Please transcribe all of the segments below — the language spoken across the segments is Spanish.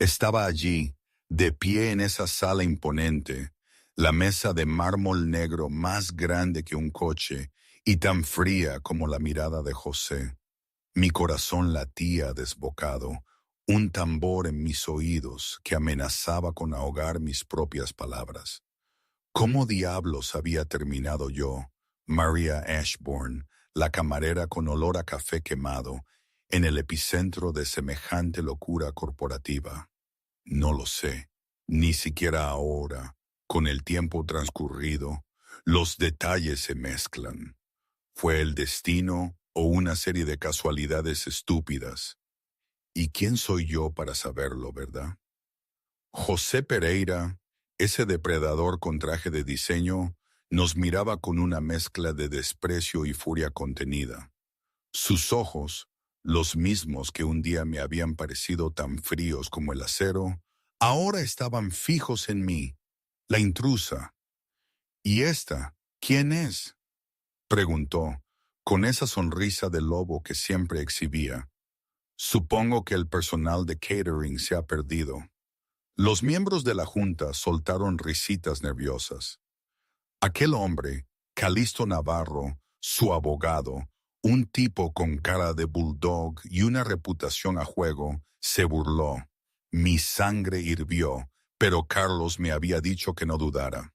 Estaba allí, de pie en esa sala imponente, la mesa de mármol negro más grande que un coche y tan fría como la mirada de José. Mi corazón latía desbocado, un tambor en mis oídos que amenazaba con ahogar mis propias palabras. ¿Cómo diablos había terminado yo, Maria Ashbourne, la camarera con olor a café quemado, en el epicentro de semejante locura corporativa? No lo sé, ni siquiera ahora, con el tiempo transcurrido, los detalles se mezclan. ¿Fue el destino o una serie de casualidades estúpidas? ¿Y quién soy yo para saberlo, verdad? José Pereira, ese depredador con traje de diseño, nos miraba con una mezcla de desprecio y furia contenida. Sus ojos, los mismos que un día me habían parecido tan fríos como el acero, ahora estaban fijos en mí, la intrusa. ¿Y esta, quién es?, preguntó, con esa sonrisa de lobo que siempre exhibía. Supongo que el personal de catering se ha perdido. Los miembros de la junta soltaron risitas nerviosas. Aquel hombre, Calixto Navarro, su abogado, un tipo con cara de bulldog y una reputación a juego, se burló. Mi sangre hirvió, pero Carlos me había dicho que no dudara.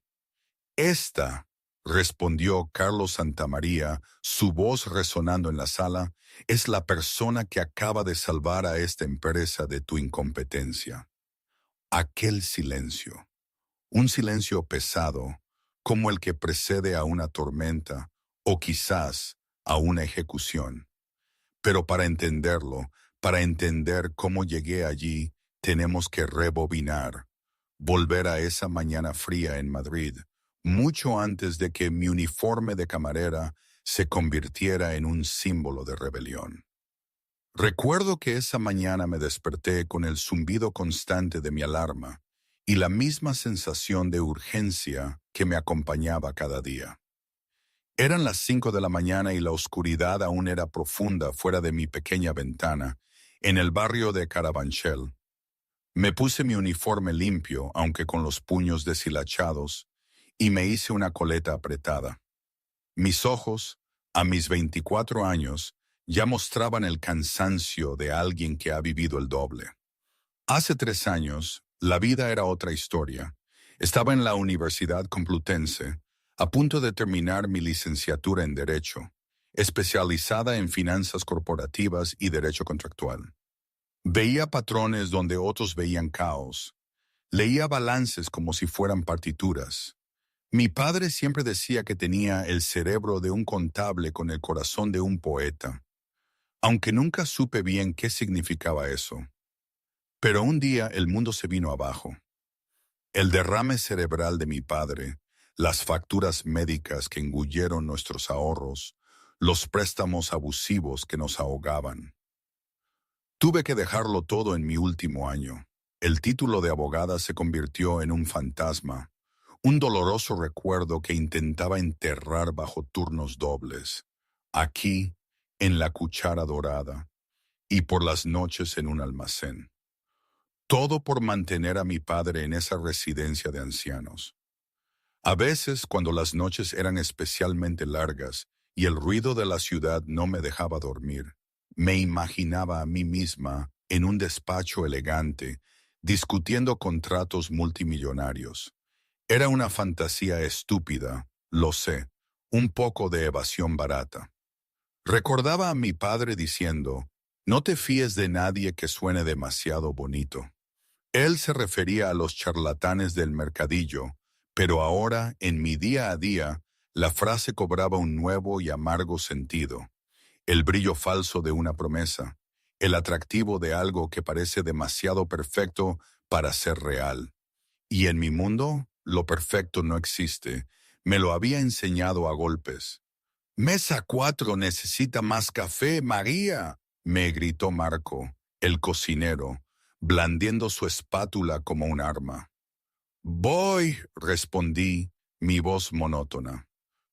«Esta», respondió Carlos Santamaría, su voz resonando en la sala, «es la persona que acaba de salvar a esta empresa de tu incompetencia». Aquel silencio, un silencio pesado, como el que precede a una tormenta o quizás a una ejecución. Pero para entenderlo, para entender cómo llegué allí, tenemos que rebobinar, volver a esa mañana fría en Madrid, mucho antes de que mi uniforme de camarera se convirtiera en un símbolo de rebelión. Recuerdo que esa mañana me desperté con el zumbido constante de mi alarma y la misma sensación de urgencia que me acompañaba cada día. Eran las 5 de la mañana y la oscuridad aún era profunda fuera de mi pequeña ventana, en el barrio de Carabanchel. Me puse mi uniforme limpio, aunque con los puños deshilachados, y me hice una coleta apretada. Mis ojos, a mis 24 años, ya mostraban el cansancio de alguien que ha vivido el doble. Hace 3 años, la vida era otra historia. Estaba en la Universidad Complutense, a punto de terminar mi licenciatura en Derecho, especializada en finanzas corporativas y derecho contractual. Veía patrones donde otros veían caos. Leía balances como si fueran partituras. Mi padre siempre decía que tenía el cerebro de un contable con el corazón de un poeta, aunque nunca supe bien qué significaba eso. Pero un día el mundo se vino abajo. El derrame cerebral de mi padre, las facturas médicas que engulleron nuestros ahorros, los préstamos abusivos que nos ahogaban. Tuve que dejarlo todo en mi último año. El título de abogada se convirtió en un fantasma, un doloroso recuerdo que intentaba enterrar bajo turnos dobles, aquí, en la cuchara dorada, y por las noches en un almacén. Todo por mantener a mi padre en esa residencia de ancianos. A veces, cuando las noches eran especialmente largas y el ruido de la ciudad no me dejaba dormir, me imaginaba a mí misma en un despacho elegante, discutiendo contratos multimillonarios. Era una fantasía estúpida, lo sé, un poco de evasión barata. Recordaba a mi padre diciendo, «No te fíes de nadie que suene demasiado bonito». Él se refería a los charlatanes del mercadillo, pero ahora, en mi día a día, la frase cobraba un nuevo y amargo sentido. El brillo falso de una promesa, el atractivo de algo que parece demasiado perfecto para ser real. Y en mi mundo, lo perfecto no existe. Me lo había enseñado a golpes. «Mesa 4 necesita más café, María», me gritó Marco, el cocinero, blandiendo su espátula como un arma. «Voy», respondí, mi voz monótona.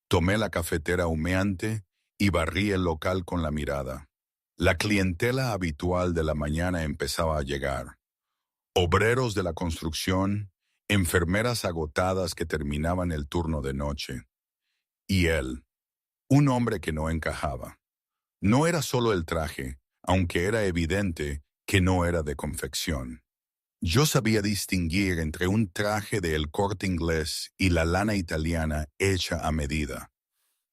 Tomé la cafetera humeante y barrí el local con la mirada. La clientela habitual de la mañana empezaba a llegar. Obreros de la construcción, enfermeras agotadas que terminaban el turno de noche. Y él, un hombre que no encajaba. No era solo el traje, aunque era evidente que no era de confección. Yo sabía distinguir entre un traje de El Corte Inglés y la lana italiana hecha a medida.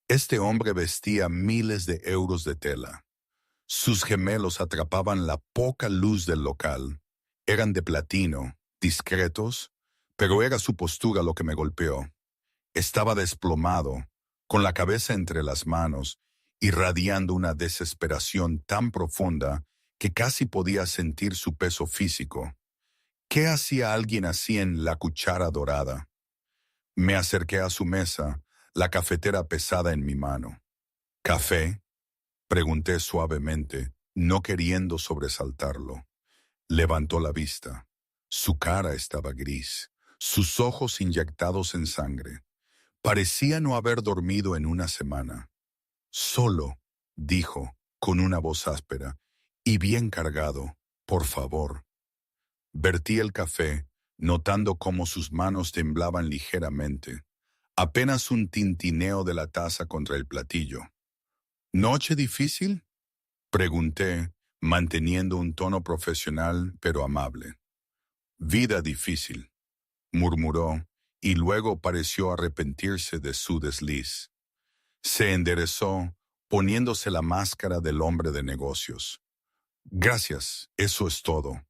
Este hombre vestía miles de euros de tela. Sus gemelos atrapaban la poca luz del local. Eran de platino, discretos, pero era su postura lo que me golpeó. Estaba desplomado, con la cabeza entre las manos, irradiando una desesperación tan profunda que casi podía sentir su peso físico. ¿Qué hacía alguien así en La Cuchara Dorada? Me acerqué a su mesa, la cafetera pesada en mi mano. ¿Café?, pregunté suavemente, no queriendo sobresaltarlo. Levantó la vista. Su cara estaba gris, sus ojos inyectados en sangre. Parecía no haber dormido en una semana. Solo, dijo, con una voz áspera, y bien cargado, por favor. Vertí el café, notando cómo sus manos temblaban ligeramente. Apenas un tintineo de la taza contra el platillo. ¿Noche difícil?, pregunté, manteniendo un tono profesional pero amable. Vida difícil, murmuró, y luego pareció arrepentirse de su desliz. Se enderezó, poniéndose la máscara del hombre de negocios. Gracias, eso es todo.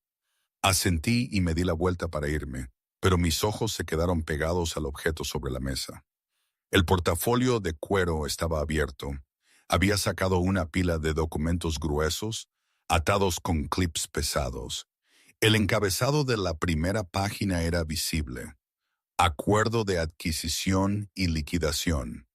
Asentí y me di la vuelta para irme, pero mis ojos se quedaron pegados al objeto sobre la mesa. El portafolio de cuero estaba abierto. Había sacado una pila de documentos gruesos, atados con clips pesados. El encabezado de la primera página era visible. Acuerdo de adquisición y liquidación.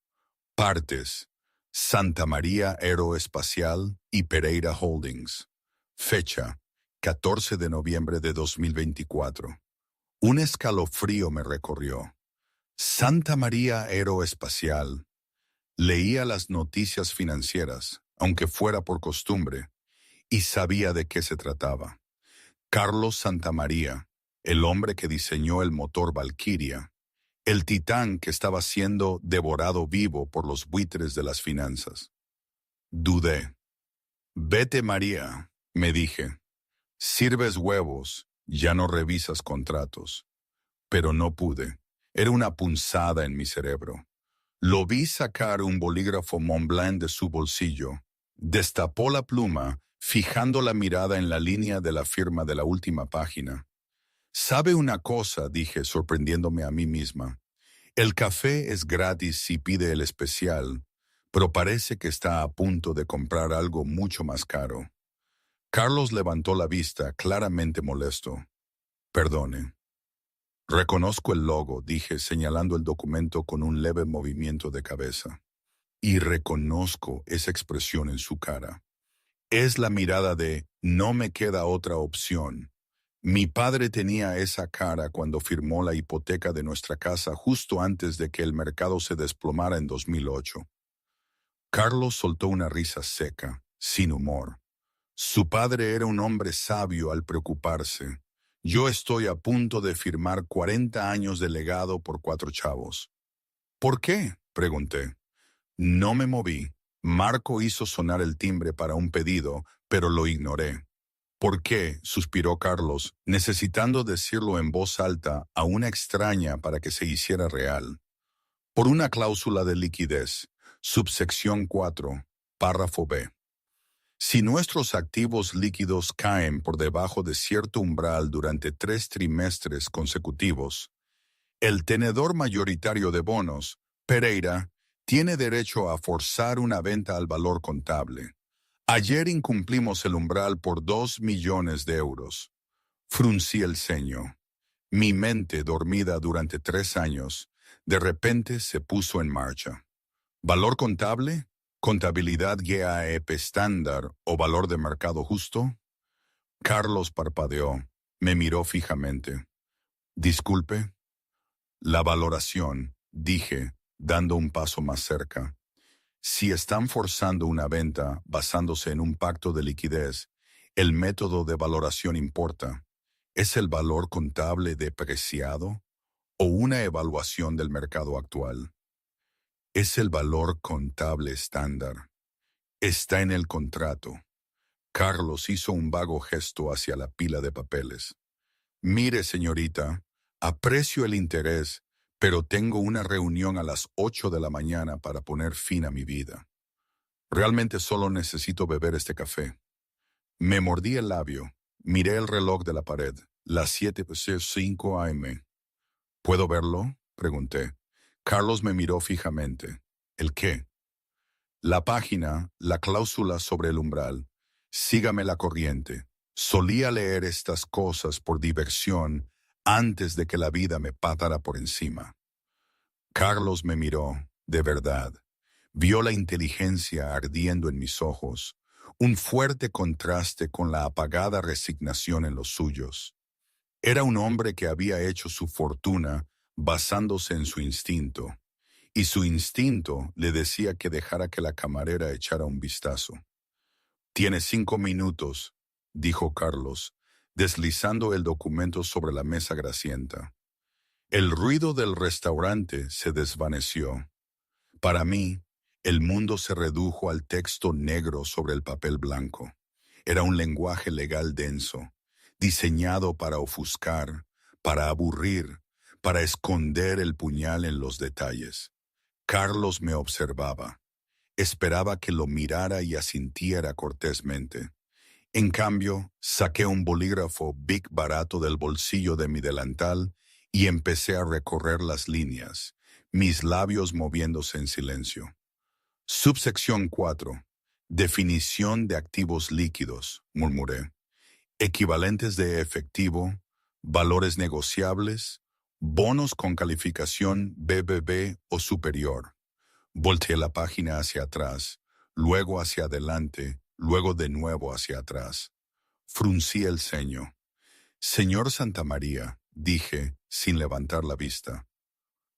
Partes: Santa María Aeroespacial y Pereira Holdings. Fecha: 14 de noviembre de 2024. Un escalofrío me recorrió. Santa María Aeroespacial. Leía las noticias financieras, aunque fuera por costumbre, y sabía de qué se trataba. Carlos Santamaría, el hombre que diseñó el motor Valkyria, el titán que estaba siendo devorado vivo por los buitres de las finanzas. Dudé. Vete, María, me dije. Sirves huevos, ya no revisas contratos. Pero no pude. Era una punzada en mi cerebro. Lo vi sacar un bolígrafo Montblanc de su bolsillo. Destapó la pluma, fijando la mirada en la línea de la firma de la última página. ¿Sabe una cosa?, dije, sorprendiéndome a mí misma. El café es gratis si pide el especial, pero parece que está a punto de comprar algo mucho más caro. Carlos levantó la vista, claramente molesto. Perdone. Reconozco el logo, dije, señalando el documento con un leve movimiento de cabeza. Y reconozco esa expresión en su cara. Es la mirada de no me queda otra opción. Mi padre tenía esa cara cuando firmó la hipoteca de nuestra casa justo antes de que el mercado se desplomara en 2008. Carlos soltó una risa seca, sin humor. Su padre era un hombre sabio al preocuparse. Yo estoy a punto de firmar 40 años de legado por 4 chavos. ¿Por qué?, pregunté. No me moví. Marco hizo sonar el timbre para un pedido, pero lo ignoré. ¿Por qué?, suspiró Carlos, necesitando decirlo en voz alta a una extraña para que se hiciera real. Por una cláusula de liquidez, subsección 4, párrafo B. Si nuestros activos líquidos caen por debajo de cierto umbral durante 3 trimestres consecutivos, el tenedor mayoritario de bonos, Pereira, tiene derecho a forzar una venta al valor contable. Ayer incumplimos el umbral por 2 millones de euros. Fruncí el ceño. Mi mente, dormida durante 3 años, de repente se puso en marcha. ¿Valor contable? ¿Contabilidad GAAP estándar o valor de mercado justo? Carlos parpadeó. Me miró fijamente. Disculpe. La valoración, dije, dando un paso más cerca. Si están forzando una venta basándose en un pacto de liquidez, el método de valoración importa. ¿Es el valor contable depreciado o una evaluación del mercado actual? Es el valor contable estándar. Está en el contrato. Carlos hizo un vago gesto hacia la pila de papeles. Mire, señorita, aprecio el interés, pero tengo una reunión a las 8 de la mañana para poner fin a mi vida. Realmente solo necesito beber este café. Me mordí el labio. Miré el reloj de la pared. Las 7:05 AM. ¿Puedo verlo?, pregunté. Carlos me miró fijamente. ¿El qué? La página, la cláusula sobre el umbral. Sígame la corriente. Solía leer estas cosas por diversión antes de que la vida me patara por encima. Carlos me miró, de verdad. Vio la inteligencia ardiendo en mis ojos, un fuerte contraste con la apagada resignación en los suyos. Era un hombre que había hecho su fortuna basándose en su instinto, y su instinto le decía que dejara que la camarera echara un vistazo. «Tiene 5 minutos», dijo Carlos, deslizando el documento sobre la mesa grasienta. El ruido del restaurante se desvaneció. Para mí, el mundo se redujo al texto negro sobre el papel blanco. Era un lenguaje legal denso, diseñado para ofuscar, para aburrir, para esconder el puñal en los detalles. Carlos me observaba. Esperaba que lo mirara y asintiera cortésmente. En cambio, saqué un bolígrafo Bic barato del bolsillo de mi delantal y empecé a recorrer las líneas, mis labios moviéndose en silencio. Subsección 4. Definición de activos líquidos, murmuré. Equivalentes de efectivo, valores negociables, bonos con calificación BBB o superior. Volteé la página hacia atrás, luego hacia adelante, luego de nuevo hacia atrás. Fruncí el ceño. «Señor Santamaría», dije, sin levantar la vista.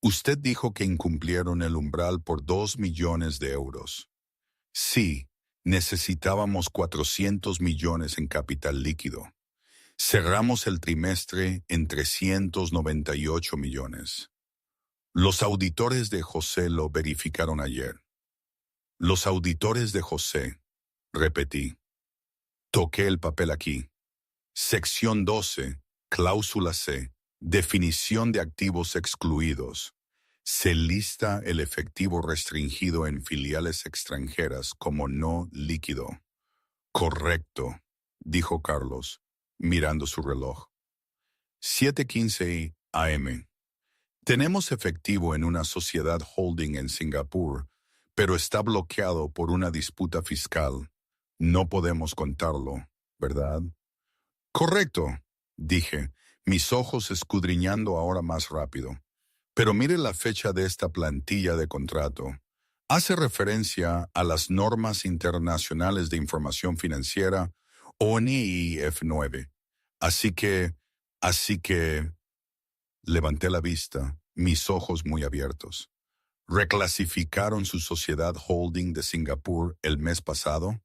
«Usted dijo que incumplieron el umbral por 2 millones de euros». «Sí, necesitábamos 400 millones en capital líquido. Cerramos el trimestre en 398 millones. Los auditores de José lo verificaron ayer». «Los auditores de José», repetí. Toqué el papel aquí. Sección 12, cláusula C, definición de activos excluidos. Se lista el efectivo restringido en filiales extranjeras como no líquido. «Correcto», dijo Carlos, mirando su reloj. 7:15 AM. «Tenemos efectivo en una sociedad holding en Singapur, pero está bloqueado por una disputa fiscal. No podemos contarlo, ¿verdad?» «Correcto», dije, mis ojos escudriñando ahora más rápido. «Pero mire la fecha de esta plantilla de contrato. Hace referencia a las normas internacionales de información financiera, ONIIF 9. Así que... Levanté la vista, mis ojos muy abiertos. ¿Reclasificaron su sociedad holding de Singapur el mes pasado?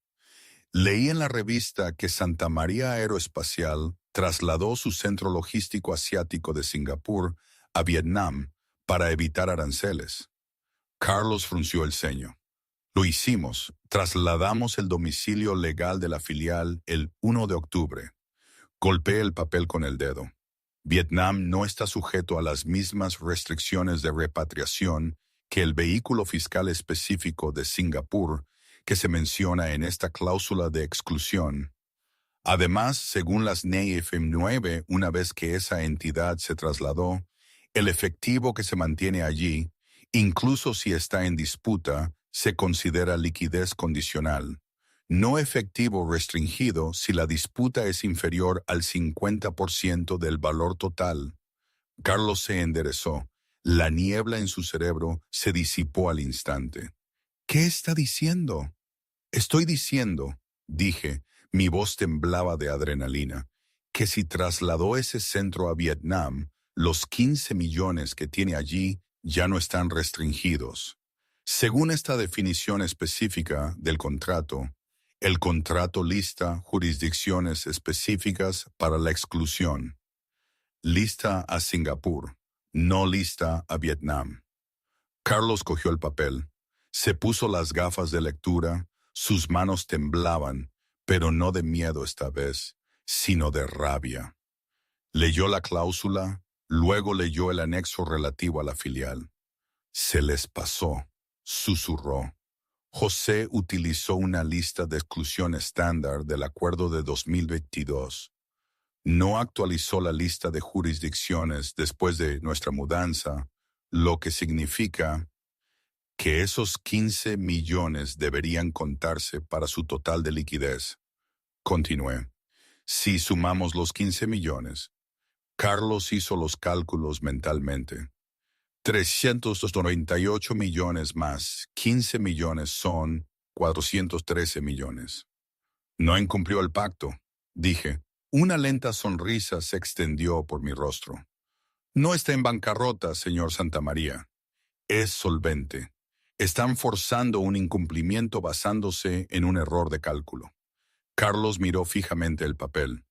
Leí en la revista que Santa María Aeroespacial trasladó su centro logístico asiático de Singapur a Vietnam para evitar aranceles. Carlos frunció el ceño. «Lo hicimos, trasladamos el domicilio legal de la filial el 1 de octubre. Golpeé el papel con el dedo. Vietnam no está sujeto a las mismas restricciones de repatriación que el vehículo fiscal específico de Singapur que se menciona en esta cláusula de exclusión. Además, según las NEIF 9, una vez que esa entidad se trasladó, el efectivo que se mantiene allí, incluso si está en disputa, se considera liquidez condicional. No efectivo restringido si la disputa es inferior al 50% del valor total». Carlos se enderezó. La niebla en su cerebro se disipó al instante. «¿Qué está diciendo?» «Estoy diciendo», dije, mi voz temblaba de adrenalina, «que si trasladó ese centro a Vietnam, los 15 millones que tiene allí ya no están restringidos. Según esta definición específica del contrato, el contrato lista jurisdicciones específicas para la exclusión. Lista a Singapur, no lista a Vietnam. Carlos cogió el papel, se puso las gafas de lectura, sus manos temblaban, pero no de miedo esta vez, sino de rabia. Leyó la cláusula, luego leyó el anexo relativo a la filial. Se les pasó, susurró. José utilizó una lista de exclusión estándar del acuerdo de 2022. No actualizó la lista de jurisdicciones después de nuestra mudanza, lo que significa que esos 15 millones deberían contarse para su total de liquidez. Continué. Si sumamos los 15 millones, Carlos hizo los cálculos mentalmente. 398 millones más 15 millones son 413 millones. No incumplió el pacto, dije. Una lenta sonrisa se extendió por mi rostro. No está en bancarrota, señor Santamaría. Es solvente. Están forzando un incumplimiento basándose en un error de cálculo. Carlos miró fijamente el papel.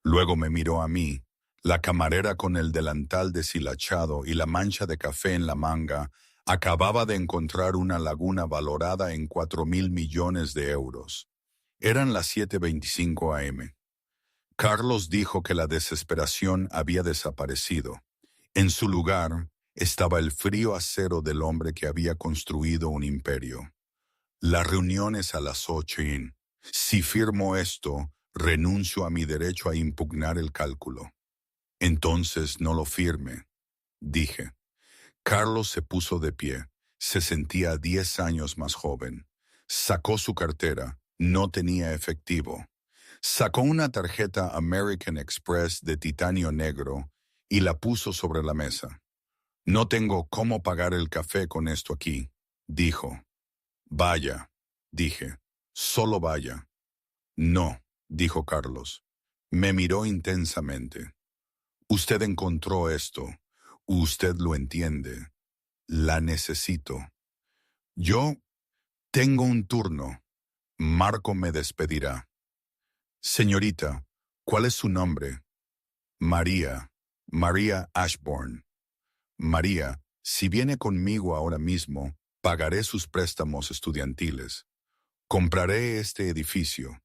Luego me miró a mí. La camarera con el delantal deshilachado y la mancha de café en la manga acababa de encontrar una laguna valorada en 4.000 millones de euros. Eran las 7:25 a.m. Carlos dijo que la desesperación había desaparecido. En su lugar estaba el frío acero del hombre que había construido un imperio. La reunión es a las 8 y, si firmo esto, renuncio a mi derecho a impugnar el cálculo. Entonces no lo firme, dije. Carlos se puso de pie. Se sentía 10 años más joven. Sacó su cartera. No tenía efectivo. Sacó una tarjeta American Express de titanio negro y la puso sobre la mesa. No tengo cómo pagar el café con esto aquí, dijo. Vaya, dije. Solo vaya. No, dijo Carlos. Me miró intensamente. Usted encontró esto. Usted lo entiende. La necesito. Yo tengo un turno. Marco me despedirá. Señorita, ¿cuál es su nombre? María. María Ashburn. María, si viene conmigo ahora mismo, pagaré sus préstamos estudiantiles. Compraré este edificio.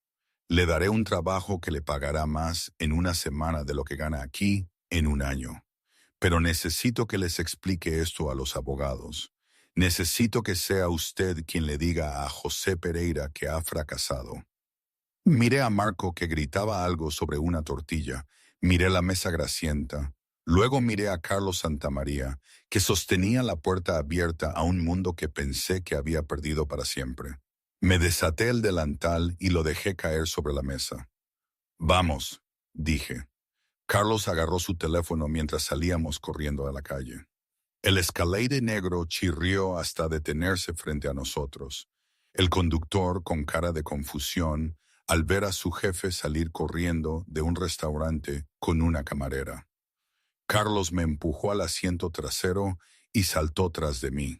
Le daré un trabajo que le pagará más en una semana de lo que gana aquí en un año. Pero necesito que les explique esto a los abogados. Necesito que sea usted quien le diga a José Pereira que ha fracasado. Miré a Marco que gritaba algo sobre una tortilla. Miré la mesa grasienta. Luego miré a Carlos Santamaría, que sostenía la puerta abierta a un mundo que pensé que había perdido para siempre. Me desaté el delantal y lo dejé caer sobre la mesa. Vamos, dije. Carlos agarró su teléfono mientras salíamos corriendo a la calle. El Escalade negro chirrió hasta detenerse frente a nosotros. El conductor, con cara de confusión, al ver a su jefe salir corriendo de un restaurante con una camarera. Carlos me empujó al asiento trasero y saltó tras de mí.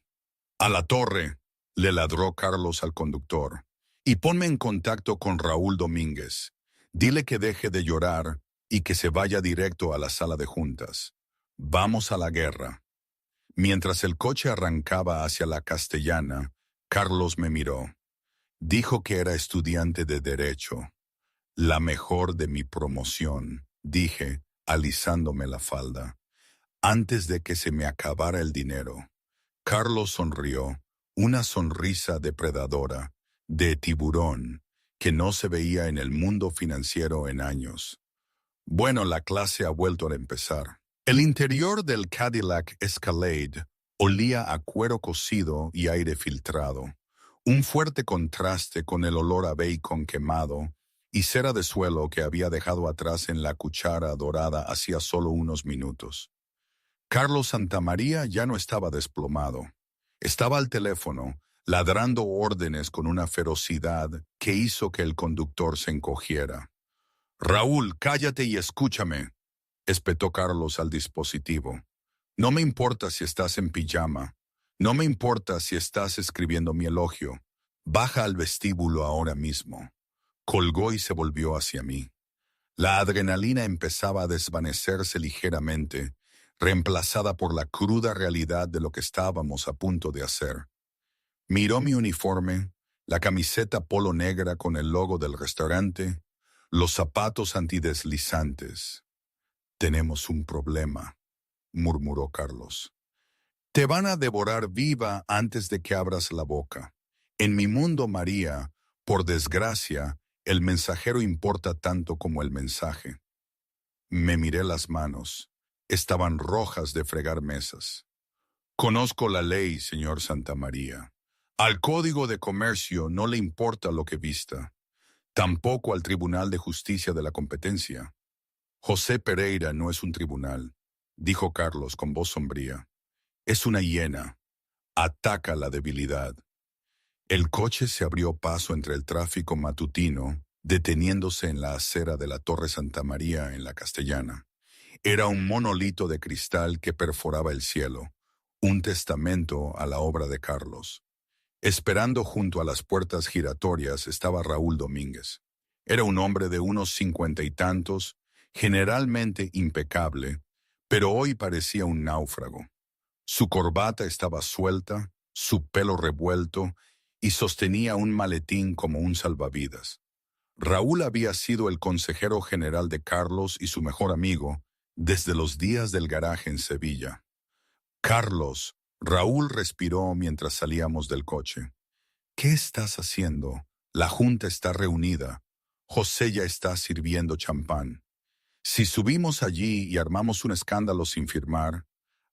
¡A la torre!, le ladró Carlos al conductor. Y ponme en contacto con Raúl Domínguez. Dile que deje de llorar y que se vaya directo a la sala de juntas. Vamos a la guerra. Mientras el coche arrancaba hacia la Castellana, Carlos me miró. Dijo que era estudiante de Derecho. La mejor de mi promoción, dije, alisándome la falda. Antes de que se me acabara el dinero. Carlos sonrió, una sonrisa depredadora, de tiburón, que no se veía en el mundo financiero en años. Bueno, la clase ha vuelto a empezar. El interior del Cadillac Escalade olía a cuero cocido y aire filtrado, un fuerte contraste con el olor a bacon quemado y cera de suelo que había dejado atrás en la cuchara dorada hacía solo unos minutos. Carlos Santamaría ya no estaba desplomado. Estaba al teléfono, ladrando órdenes con una ferocidad que hizo que el conductor se encogiera. «Raúl, cállate y escúchame», espetó Carlos al dispositivo. «No me importa si estás en pijama. No me importa si estás escribiendo mi elogio. Baja al vestíbulo ahora mismo». Colgó y se volvió hacia mí. La adrenalina empezaba a desvanecerse ligeramente, reemplazada por la cruda realidad de lo que estábamos a punto de hacer. Miró mi uniforme, la camiseta polo negra con el logo del restaurante, los zapatos antideslizantes. «Tenemos un problema», murmuró Carlos. «Te van a devorar viva antes de que abras la boca. En mi mundo, María, por desgracia, el mensajero importa tanto como el mensaje». Me miré las manos. Estaban rojas de fregar mesas. «Conozco la ley, señor Santamaría. Al Código de Comercio no le importa lo que vista. Tampoco al Tribunal de Justicia de la Competencia. José Pereira no es un tribunal», dijo Carlos con voz sombría. «Es una hiena. Ataca la debilidad». El coche se abrió paso entre el tráfico matutino, deteniéndose en la acera de la Torre Santa María en la Castellana. Era un monolito de cristal que perforaba el cielo, un testamento a la obra de Carlos. Esperando junto a las puertas giratorias estaba Raúl Domínguez. Era un hombre de unos 50 y tantos, generalmente impecable, pero hoy parecía un náufrago. Su corbata estaba suelta, su pelo revuelto, y sostenía un maletín como un salvavidas. Raúl había sido el consejero general de Carlos y su mejor amigo desde los días del garaje en Sevilla. «Carlos», Raúl respiró mientras salíamos del coche. «¿Qué estás haciendo? La junta está reunida. José ya está sirviendo champán. Si subimos allí y armamos un escándalo sin firmar,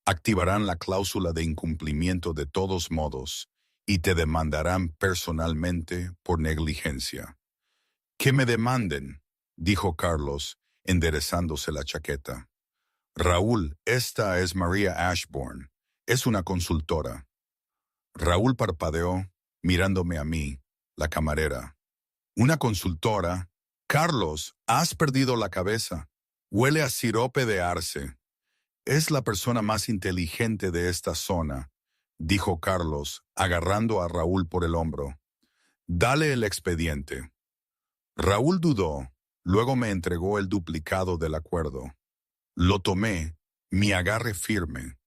activarán la cláusula de incumplimiento de todos modos y te demandarán personalmente por negligencia». «Que me demanden», dijo Carlos, enderezándose la chaqueta. «Raúl, esta es María Ashburn. Es una consultora». Raúl parpadeó, mirándome a mí, la camarera. «¿Una consultora? Carlos, has perdido la cabeza. Huele a sirope de arce». «Es la persona más inteligente de esta zona», dijo Carlos, agarrando a Raúl por el hombro. «Dale el expediente». Raúl dudó, luego me entregó el duplicado del acuerdo. Lo tomé, mi agarre firme.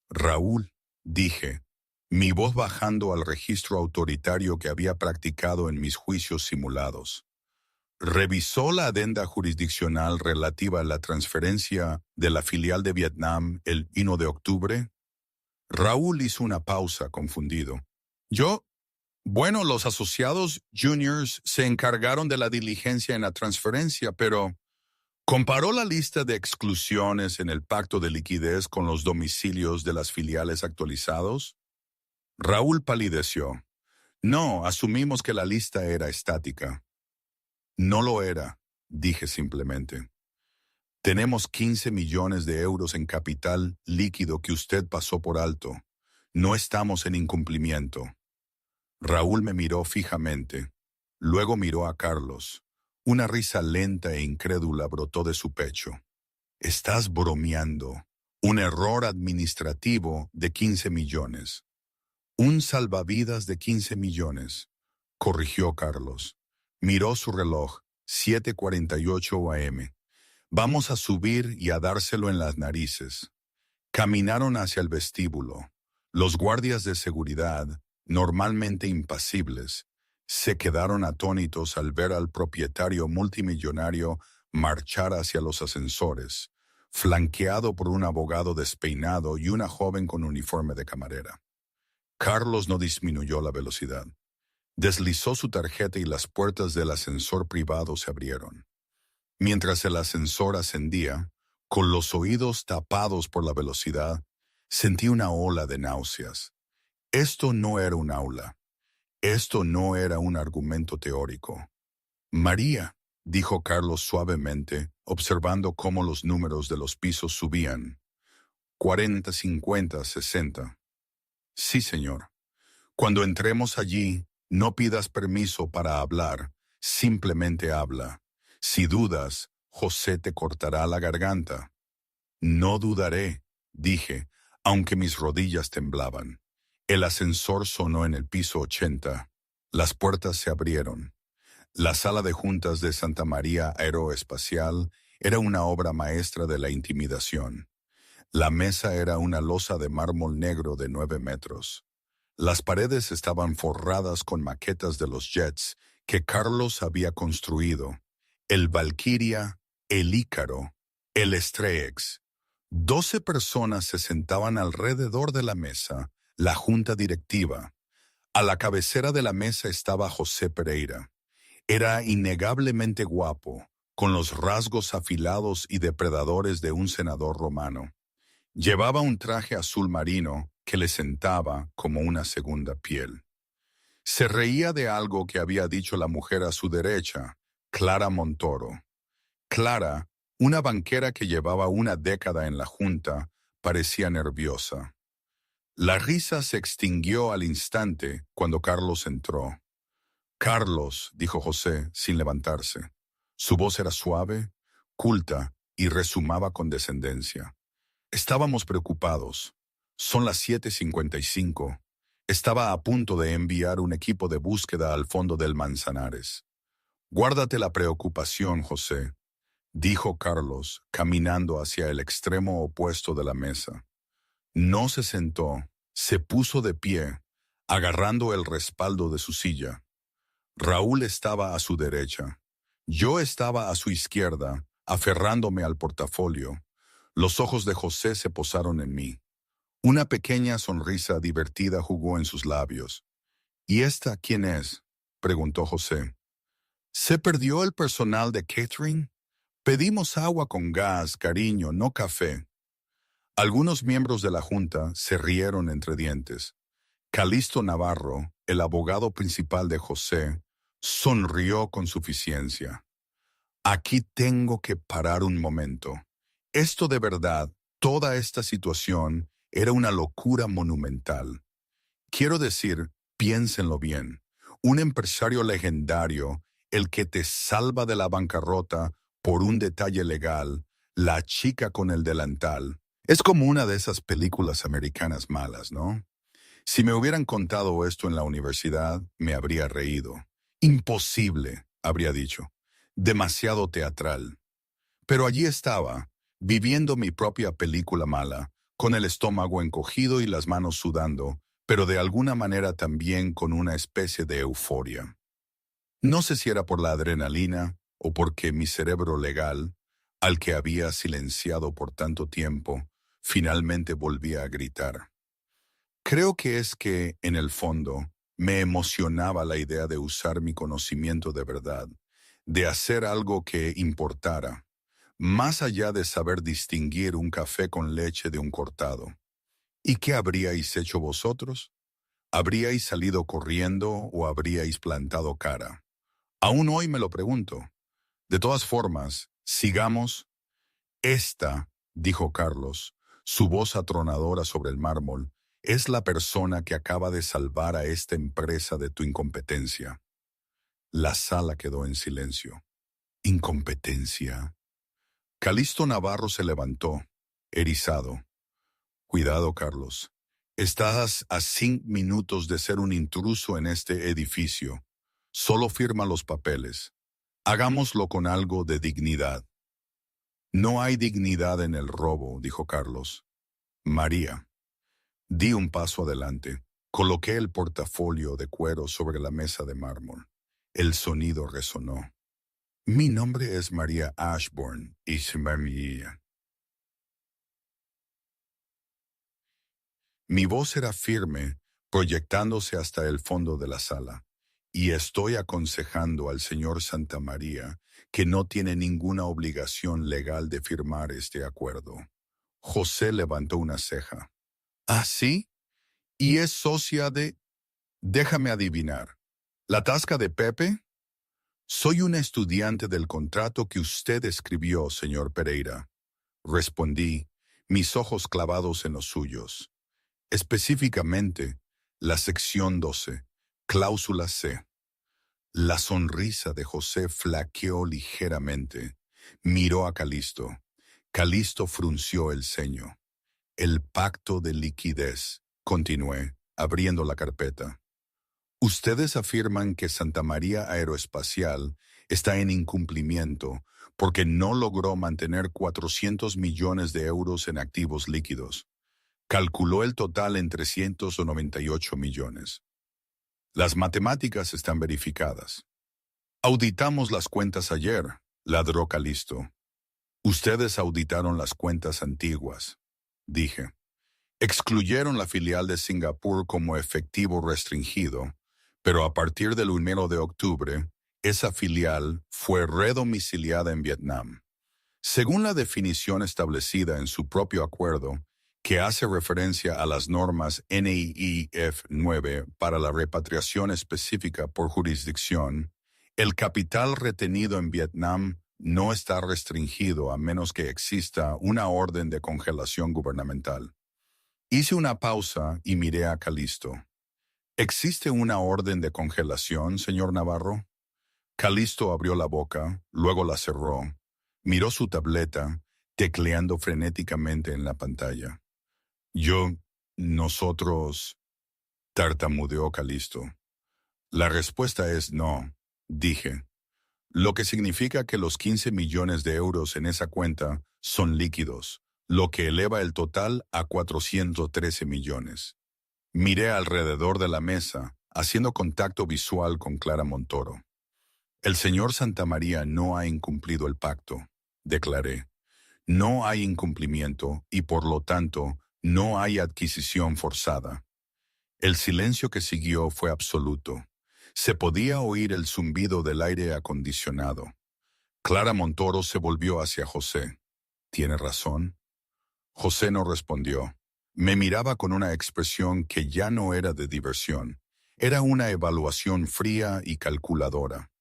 «Raúl», dije, mi voz bajando al registro autoritario que había practicado en mis juicios simulados. «¿Revisó la adenda jurisdiccional relativa a la transferencia de la filial de Vietnam el 1 de octubre? Raúl hizo una pausa, confundido. Bueno, los asociados juniors se encargaron de la diligencia en la transferencia, pero ¿comparó la lista de exclusiones en el pacto de liquidez con los domicilios de las filiales actualizados? Raúl palideció. No, asumimos que la lista era estática. No lo era, dije simplemente. Tenemos 15 millones de euros en capital líquido que usted pasó por alto. No estamos en incumplimiento. Raúl me miró fijamente. Luego miró a Carlos. Una risa lenta e incrédula brotó de su pecho. «Estás bromeando. Un error administrativo de 15 millones. Un salvavidas de 15 millones», corrigió Carlos. Miró su reloj, 7:48 AM. «Vamos a subir y a dárselo en las narices». Caminaron hacia el vestíbulo. Los guardias de seguridad, normalmente impasibles, se quedaron atónitos al ver al propietario multimillonario marchar hacia los ascensores, flanqueado por un abogado despeinado y una joven con uniforme de camarera. Carlos no disminuyó la velocidad. Deslizó su tarjeta y las puertas del ascensor privado se abrieron. Mientras el ascensor ascendía, con los oídos tapados por la velocidad, sentí una ola de náuseas. Esto no era un aula. Esto no era un argumento teórico. «María», dijo Carlos suavemente, observando cómo los números de los pisos subían. 40, 50, 60. «Sí, señor. Cuando entremos allí, no pidas permiso para hablar, simplemente habla. Si dudas, José te cortará la garganta». «No dudaré», dije, aunque mis rodillas temblaban. El ascensor sonó en el piso 80. Las puertas se abrieron. La sala de juntas de Santa María Aeroespacial era una obra maestra de la intimidación. La mesa era una losa de mármol negro de 9 metros. Las paredes estaban forradas con maquetas de los jets que Carlos había construido: el Valkyria, el Ícaro, el Strex. 12 personas se sentaban alrededor de la mesa, la junta directiva. A la cabecera de la mesa estaba José Pereira. Era innegablemente guapo, con los rasgos afilados y depredadores de un senador romano. Llevaba un traje azul marino que le sentaba como una segunda piel. Se reía de algo que había dicho la mujer a su derecha, Clara Montoro. Clara, una banquera que llevaba una década en la junta, parecía nerviosa. La risa se extinguió al instante cuando Carlos entró. «Carlos», dijo José, sin levantarse. Su voz era suave, culta y resumaba con descendencia. Estábamos preocupados. Son las 7:55. Estaba a punto de enviar un equipo de búsqueda al fondo del Manzanares. «Guárdate la preocupación, José», dijo Carlos, caminando hacia el extremo opuesto de la mesa. No se sentó, se puso de pie, agarrando el respaldo de su silla. Raúl estaba a su derecha. Yo estaba a su izquierda, aferrándome al portafolio. Los ojos de José se posaron en mí. Una pequeña sonrisa divertida jugó en sus labios. «¿Y esta quién es?», preguntó José. «¿Se perdió el personal de catering? Pedimos agua con gas, cariño, no café». Algunos miembros de la junta se rieron entre dientes. Calixto Navarro, el abogado principal de José, sonrió con suficiencia. «Aquí tengo que parar un momento. Esto de verdad, toda esta situación, era una locura monumental. Quiero decir, piénsenlo bien. Un empresario legendario, el que te salva de la bancarrota por un detalle legal, la chica con el delantal. Es como una de esas películas americanas malas, ¿no? Si me hubieran contado esto en la universidad, me habría reído. Imposible, habría dicho. Demasiado teatral. Pero allí estaba, viviendo mi propia película mala, con el estómago encogido y las manos sudando, pero de alguna manera también con una especie de euforia. No sé si era por la adrenalina o porque mi cerebro legal, al que había silenciado por tanto tiempo, finalmente volvía a gritar. Creo que es que, en el fondo, me emocionaba la idea de usar mi conocimiento de verdad, de hacer algo que importara, más allá de saber distinguir un café con leche de un cortado. ¿Y qué habríais hecho vosotros? ¿Habríais salido corriendo o habríais plantado cara? Aún hoy me lo pregunto. De todas formas, sigamos. «Esta», dijo Carlos, su voz atronadora sobre el mármol, «es la persona que acaba de salvar a esta empresa de tu incompetencia». La sala quedó en silencio. «¿Incompetencia?». Calixto Navarro se levantó, erizado. «Cuidado, Carlos. Estás a 5 minutos de ser un intruso en este edificio. Solo firma los papeles. Hagámoslo con algo de dignidad». «No hay dignidad en el robo», dijo Carlos. «María». Di un paso adelante. Coloqué el portafolio de cuero sobre la mesa de mármol. El sonido resonó. «Mi nombre es María Ashburn y María». Mi voz era firme, proyectándose hasta el fondo de la sala. «Y estoy aconsejando al señor Santamaría que no tiene ninguna obligación legal de firmar este acuerdo». José levantó una ceja. «¿Ah, sí? ¿Y es socia de...?» «Déjame adivinar. ¿La tasca de Pepe?» «Soy un estudiante del contrato que usted escribió, señor Pereira», respondí, mis ojos clavados en los suyos. Específicamente, la sección 12, cláusula C. La sonrisa de José flaqueó ligeramente. Miró a Calixto. Calixto frunció el ceño. «El pacto de liquidez», continué, abriendo la carpeta. Ustedes afirman que Santa María Aeroespacial está en incumplimiento porque no logró mantener 400 millones de euros en activos líquidos. Calculó el total en 398 millones. Las matemáticas están verificadas. Auditamos las cuentas ayer, ladró Calisto. Ustedes auditaron las cuentas antiguas, dije. Excluyeron la filial de Singapur como efectivo restringido, pero a partir del 1 de octubre, esa filial fue redomiciliada en Vietnam. Según la definición establecida en su propio acuerdo, que hace referencia a las normas NIIF 9 para la repatriación específica por jurisdicción, el capital retenido en Vietnam no está restringido a menos que exista una orden de congelación gubernamental. Hice una pausa y miré a Calisto. ¿Existe una orden de congelación, señor Navarro? Calisto abrió la boca, luego la cerró, miró su tableta, tecleando frenéticamente en la pantalla. Nosotros, tartamudeó Calisto. La respuesta es no, dije, lo que significa que los 15 millones de euros en esa cuenta son líquidos, lo que eleva el total a 413 millones. Miré alrededor de la mesa, haciendo contacto visual con Clara Montoro. El señor Santamaría no ha incumplido el pacto, declaré. No hay incumplimiento y por lo tanto no hay adquisición forzada. El silencio que siguió fue absoluto. Se podía oír el zumbido del aire acondicionado. Clara Montoro se volvió hacia José. ¿Tiene razón? José no respondió. Me miraba con una expresión que ya no era de diversión. Era una evaluación fría y calculadora.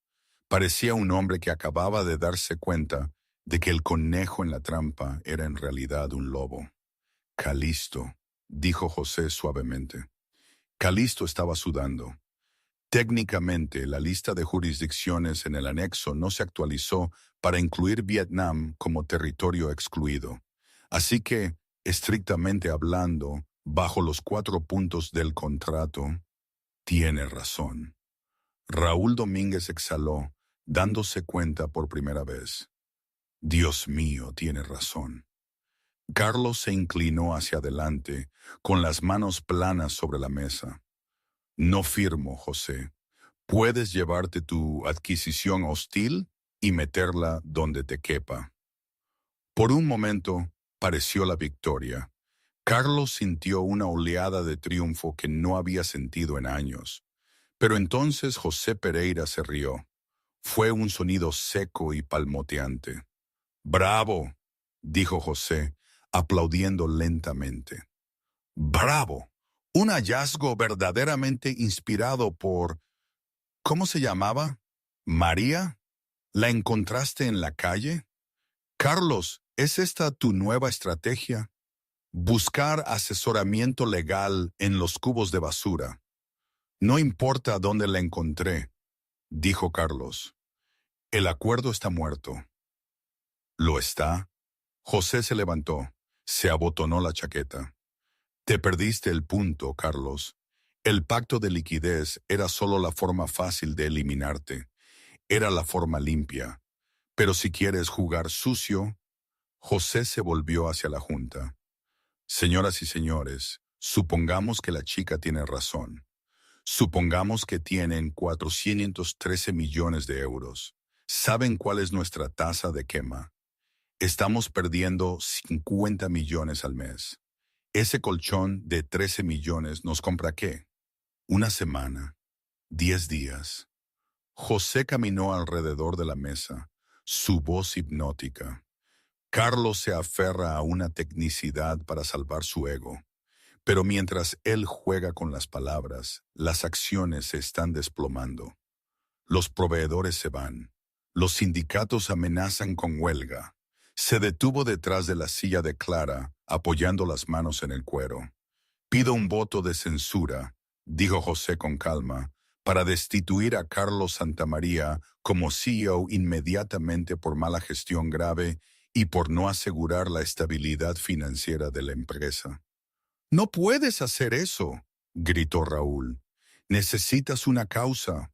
Parecía un hombre que acababa de darse cuenta de que el conejo en la trampa era en realidad un lobo. Calisto, dijo José suavemente. Calisto estaba sudando. Técnicamente, la lista de jurisdicciones en el anexo no se actualizó para incluir Vietnam como territorio excluido. Así que, estrictamente hablando, bajo los 4 puntos del contrato, tiene razón. Raúl Domínguez exhaló, dándose cuenta por primera vez. Dios mío, tiene razón. Carlos se inclinó hacia adelante, con las manos planas sobre la mesa. No firmo, José. Puedes llevarte tu adquisición hostil y meterla donde te quepa. Por un momento, pareció la victoria. Carlos sintió una oleada de triunfo que no había sentido en años. Pero entonces José Pereira se rió. Fue un sonido seco y palmoteante. «¡Bravo!», dijo José, aplaudiendo lentamente. «¡Bravo! Un hallazgo verdaderamente inspirado por... ¿Cómo se llamaba? ¿María? ¿La encontraste en la calle? Carlos, ¿es esta tu nueva estrategia? Buscar asesoramiento legal en los cubos de basura. No importa dónde la encontré», dijo Carlos. «El acuerdo está muerto». «¿Lo está?» José se levantó, se abotonó la chaqueta. «Te perdiste el punto, Carlos. El pacto de liquidez era solo la forma fácil de eliminarte. Era la forma limpia. Pero si quieres jugar sucio...» José se volvió hacia la junta. «Señoras y señores, supongamos que la chica tiene razón. Supongamos que tienen 413 millones de euros. ¿Saben cuál es nuestra tasa de quema? Estamos perdiendo 50 millones al mes. Ese colchón de 13 millones nos compra ¿qué? Una semana, 10 días. José caminó alrededor de la mesa, su voz hipnótica. Carlos se aferra a una tecnicidad para salvar su ego. Pero mientras él juega con las palabras, las acciones se están desplomando. Los proveedores se van. Los sindicatos amenazan con huelga. Se detuvo detrás de la silla de Clara, apoyando las manos en el cuero. «Pido un voto de censura», dijo José con calma, «para destituir a Carlos Santamaría como CEO inmediatamente por mala gestión grave y por no asegurar la estabilidad financiera de la empresa». «No puedes hacer eso», gritó Raúl. Necesitas una causa.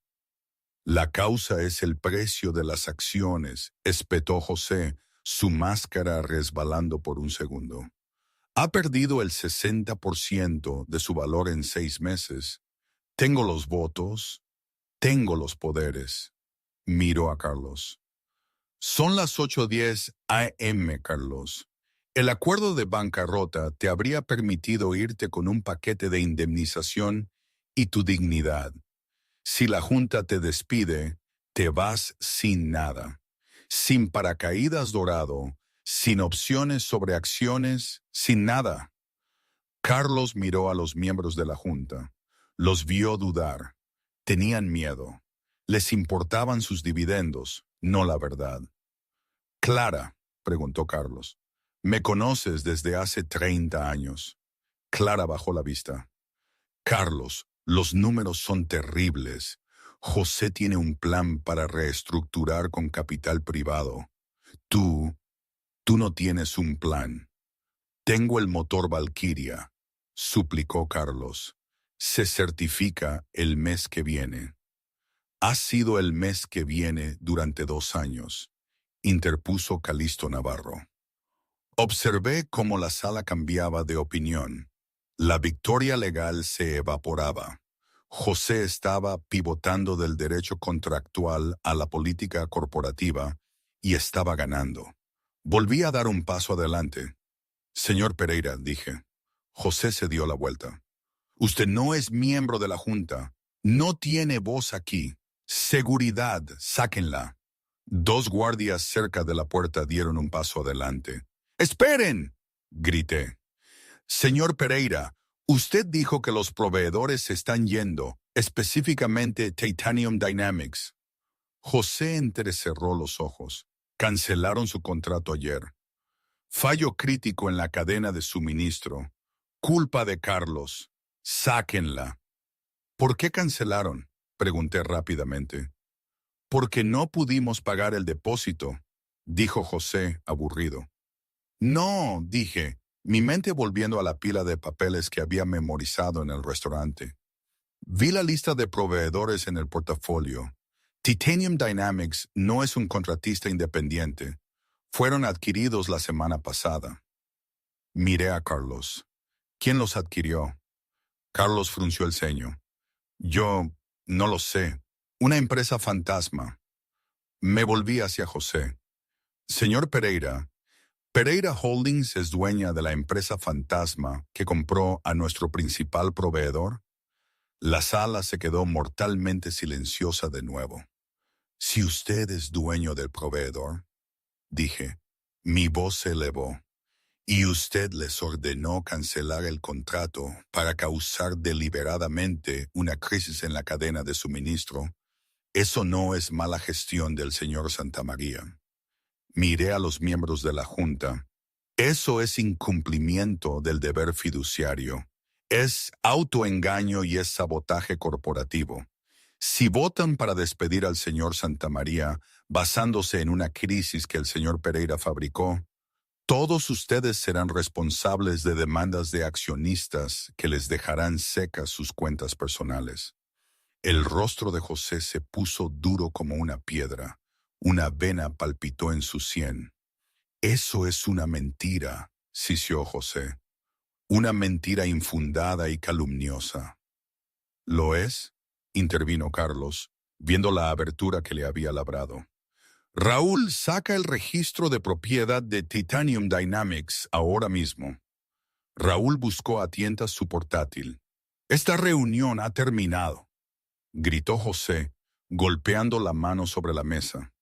La causa es el precio de las acciones, espetó José, su máscara resbalando por un segundo. Ha perdido el 60% de su valor en 6 meses. Tengo los votos, tengo los poderes. Miró a Carlos. Son las 8:10 a.m., Carlos. El acuerdo de bancarrota te habría permitido irte con un paquete de indemnización y tu dignidad. Si la Junta te despide, te vas sin nada. Sin paracaídas dorado, sin opciones sobre acciones, sin nada. Carlos miró a los miembros de la Junta. Los vio dudar. Tenían miedo. Les importaban sus dividendos, no la verdad. Clara, preguntó Carlos, me conoces desde hace 30 años. Clara bajó la vista. Carlos, los números son terribles. José tiene un plan para reestructurar con capital privado. Tú no tienes un plan. Tengo el motor Valkyria, suplicó Carlos. Se certifica el mes que viene. Ha sido el mes que viene durante 2 años, interpuso Calixto Navarro. Observé cómo la sala cambiaba de opinión. La victoria legal se evaporaba. José estaba pivotando del derecho contractual a la política corporativa y estaba ganando. Volví a dar un paso adelante. Señor Pereira, dije. José se dio la vuelta. Usted no es miembro de la Junta. No tiene voz aquí. Seguridad, sáquenla. 2 guardias cerca de la puerta dieron un paso adelante. ¡Esperen!, grité. Señor Pereira, usted dijo que los proveedores se están yendo, específicamente Titanium Dynamics. José entrecerró los ojos. Cancelaron su contrato ayer. Fallo crítico en la cadena de suministro. Culpa de Carlos. Sáquenla. ¿Por qué cancelaron?, pregunté rápidamente. Porque no pudimos pagar el depósito, dijo José, aburrido. No, dije, mi mente volviendo a la pila de papeles que había memorizado en el restaurante. Vi la lista de proveedores en el portafolio. Titanium Dynamics no es un contratista independiente. Fueron adquiridos la semana pasada. Miré a Carlos. ¿Quién los adquirió? Carlos frunció el ceño. Yo no lo sé. Una empresa fantasma. Me volví hacia José. Señor Pereira, Pereira Holdings es dueña de la empresa fantasma que compró a nuestro principal proveedor. La sala se quedó mortalmente silenciosa de nuevo. Si usted es dueño del proveedor, dije, mi voz se elevó, y usted les ordenó cancelar el contrato para causar deliberadamente una crisis en la cadena de suministro, eso no es mala gestión del señor Santamaría. Miré a los miembros de la Junta. Eso es incumplimiento del deber fiduciario. Es autoengaño y es sabotaje corporativo. Si votan para despedir al señor Santamaría basándose en una crisis que el señor Pereira fabricó, todos ustedes serán responsables de demandas de accionistas que les dejarán secas sus cuentas personales. El rostro de José se puso duro como una piedra. Una vena palpitó en su sien. Eso es una mentira, sisió José. Una mentira infundada y calumniosa. ¿Lo es?, intervino Carlos, viendo la abertura que le había labrado. Raúl, saca el registro de propiedad de Titanium Dynamics ahora mismo. Raúl buscó a tientas su portátil. Esta reunión ha terminado, gritó José, golpeando la mano sobre la mesa.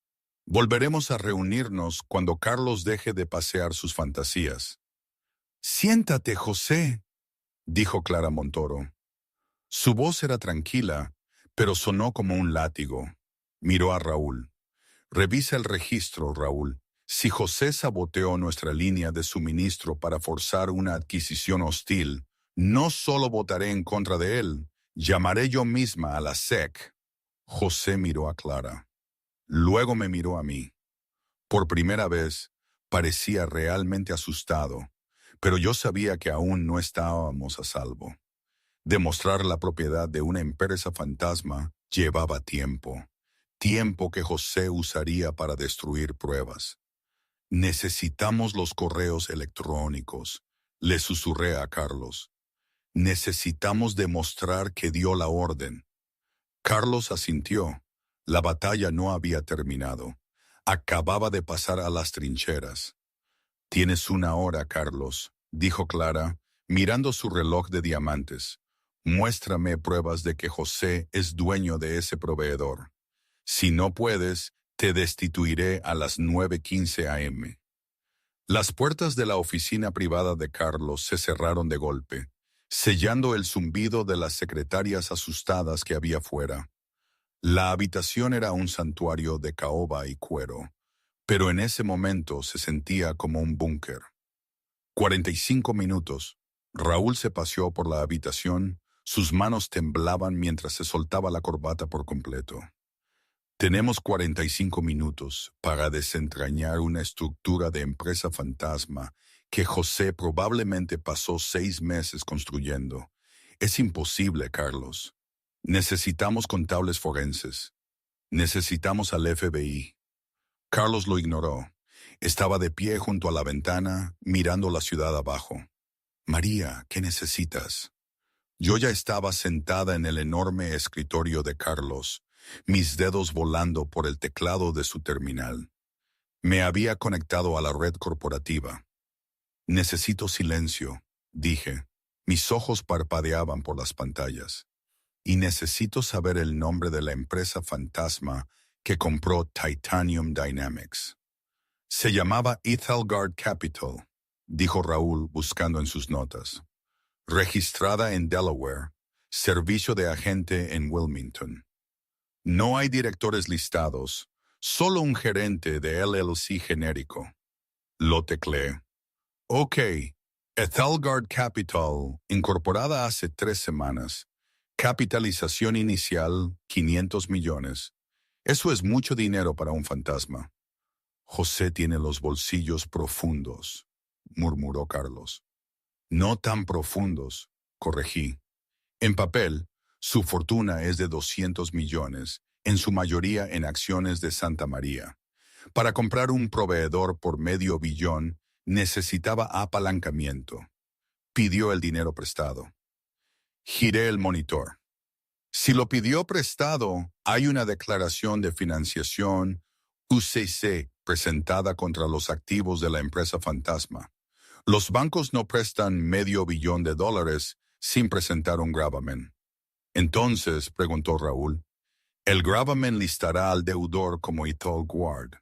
Volveremos a reunirnos cuando Carlos deje de pasear sus fantasías. Siéntate, José, dijo Clara Montoro. Su voz era tranquila, pero sonó como un látigo. Miró a Raúl. Revisa el registro, Raúl. Si José saboteó nuestra línea de suministro para forzar una adquisición hostil, no solo votaré en contra de él, llamaré yo misma a la SEC. José miró a Clara. Luego me miró a mí. Por primera vez, parecía realmente asustado, pero yo sabía que aún no estábamos a salvo. Demostrar la propiedad de una empresa fantasma llevaba tiempo, tiempo que José usaría para destruir pruebas. Necesitamos los correos electrónicos, le susurré a Carlos. Necesitamos demostrar que dio la orden. Carlos asintió. La batalla no había terminado. Acababa de pasar a las trincheras. Tienes 1 hora, Carlos, dijo Clara, mirando su reloj de diamantes. Muéstrame pruebas de que José es dueño de ese proveedor. Si no puedes, te destituiré a las 9:15 a.m. Las puertas de la oficina privada de Carlos se cerraron de golpe, sellando el zumbido de las secretarias asustadas que había fuera. La habitación era un santuario de caoba y cuero, pero en ese momento se sentía como un búnker. 45 minutos. Raúl se paseó por la habitación, sus manos temblaban mientras se soltaba la corbata por completo. Tenemos 45 minutos para desentrañar una estructura de empresa fantasma que José probablemente pasó 6 meses construyendo. Es imposible, Carlos. Necesitamos contables forenses. Necesitamos al FBI. Carlos lo ignoró. Estaba de pie junto a la ventana, mirando la ciudad abajo. María, ¿qué necesitas? Yo ya estaba sentada en el enorme escritorio de Carlos, mis dedos volando por el teclado de su terminal. Me había conectado a la red corporativa. Necesito silencio, dije. Mis ojos parpadeaban por las pantallas. Y necesito saber el nombre de la empresa fantasma que compró Titanium Dynamics. Se llamaba Ethelgard Capital, dijo Raúl buscando en sus notas. Registrada en Delaware, servicio de agente en Wilmington. No hay directores listados, solo un gerente de LLC genérico. Lo tecleé. Ok, Ethelgard Capital, incorporada hace 3 semanas. Capitalización inicial, 500 millones. Eso es mucho dinero para un fantasma. José tiene los bolsillos profundos, murmuró Carlos. No tan profundos, corregí. En papel, su fortuna es de 200 millones, en su mayoría en acciones de Santa María. Para comprar un proveedor por $500 millones, necesitaba apalancamiento. Pidió el dinero prestado. Giré el monitor. Si lo pidió prestado, hay una declaración de financiación UCC presentada contra los activos de la empresa fantasma. Los bancos no prestan $500 millones sin presentar un gravamen. Entonces, preguntó Raúl, ¿el gravamen listará al deudor como Ethelgard?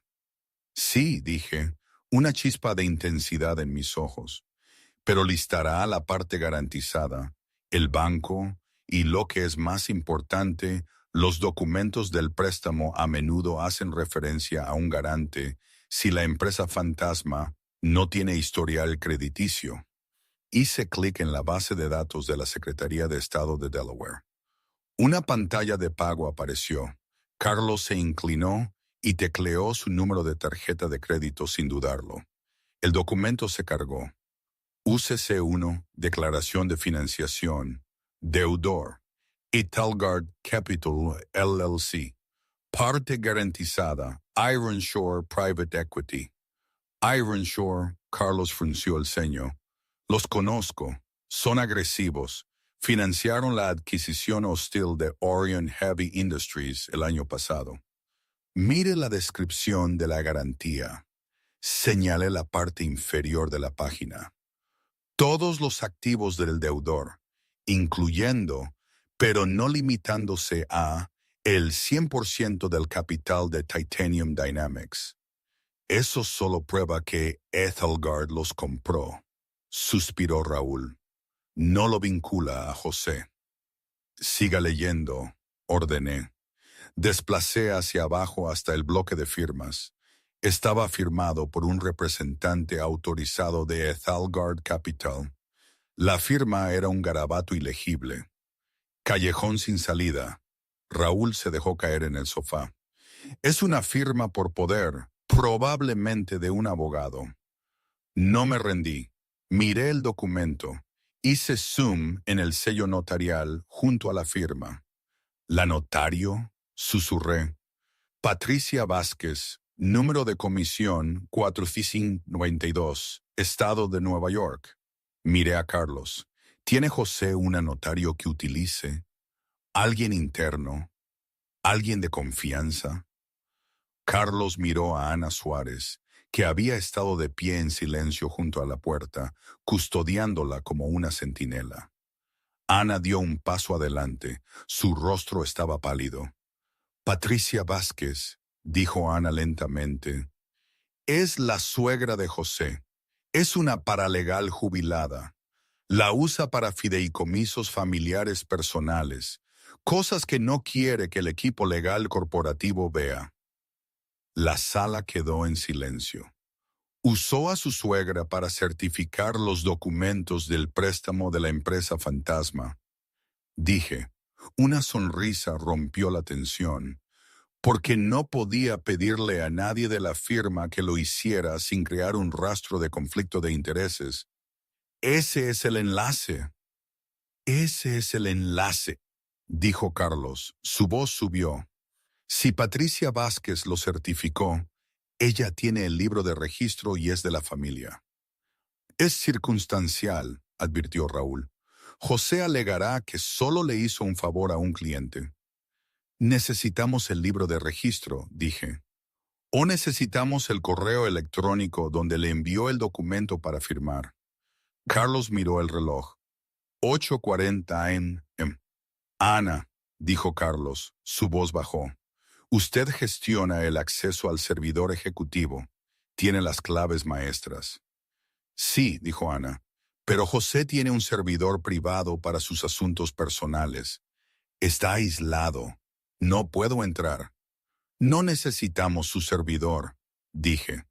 Sí, dije, una chispa de intensidad en mis ojos. Pero listará la parte garantizada, el banco y, lo que es más importante, los documentos del préstamo a menudo hacen referencia a un garante si la empresa fantasma no tiene historial crediticio. Hice clic en la base de datos de la Secretaría de Estado de Delaware. Una pantalla de pago apareció. Carlos se inclinó y tecleó su número de tarjeta de crédito sin dudarlo. El documento se cargó. UCC1, Declaración de Financiación. Deudor. Ethelgard Capital LLC. Parte garantizada. Ironshore Private Equity. Ironshore, Carlos frunció el ceño. Los conozco. Son agresivos. Financiaron la adquisición hostil de Orion Heavy Industries el año pasado. Mire la descripción de la garantía. Señalé la parte inferior de la página. Todos los activos del deudor, incluyendo, pero no limitándose a, el 100% del capital de Titanium Dynamics. Eso solo prueba que Ethelgard los compró, suspiró Raúl. No lo vincula a José. Siga leyendo, ordené. Desplacé hacia abajo hasta el bloque de firmas. Estaba firmado por un representante autorizado de Ethelgard Capital. La firma era un garabato ilegible. Callejón sin salida. Raúl se dejó caer en el sofá. Es una firma por poder, probablemente de un abogado. No me rendí. Miré el documento Hice zoom en el sello notarial junto a la firma. ¿La notario? Susurré. Patricia Vázquez, número de comisión 4592, Estado de Nueva York. Miré a Carlos. ¿Tiene José una notario que utilice? ¿Alguien interno? ¿Alguien de confianza? Carlos miró a Ana Suárez, que había estado de pie en silencio junto a la puerta, custodiándola como una centinela. Ana dio un paso adelante. Su rostro estaba pálido. Patricia Vázquez, dijo Ana lentamente, es la suegra de José. Es una paralegal jubilada. La usa para fideicomisos familiares personales, cosas que no quiere que el equipo legal corporativo vea. La sala quedó en silencio. Usó a su suegra para certificar los documentos del préstamo de la empresa fantasma. Dije, una sonrisa rompió la tensión, porque no podía pedirle a nadie de la firma que lo hiciera sin crear un rastro de conflicto de intereses. Ese es el enlace. Ese es el enlace, dijo Carlos. Su voz subió. Si Patricia Vázquez lo certificó, ella tiene el libro de registro y es de la familia. Es circunstancial, advirtió Raúl. José alegará que solo le hizo un favor a un cliente. Necesitamos el libro de registro, dije. O necesitamos el correo electrónico donde le envió el documento para firmar. Carlos miró el reloj. 8:40 AM. Ana, dijo Carlos, su voz bajó. Usted gestiona el acceso al servidor ejecutivo. Tiene las claves maestras. Sí, dijo Ana, pero José tiene un servidor privado para sus asuntos personales. Está aislado. No puedo entrar. No necesitamos su servidor, dije.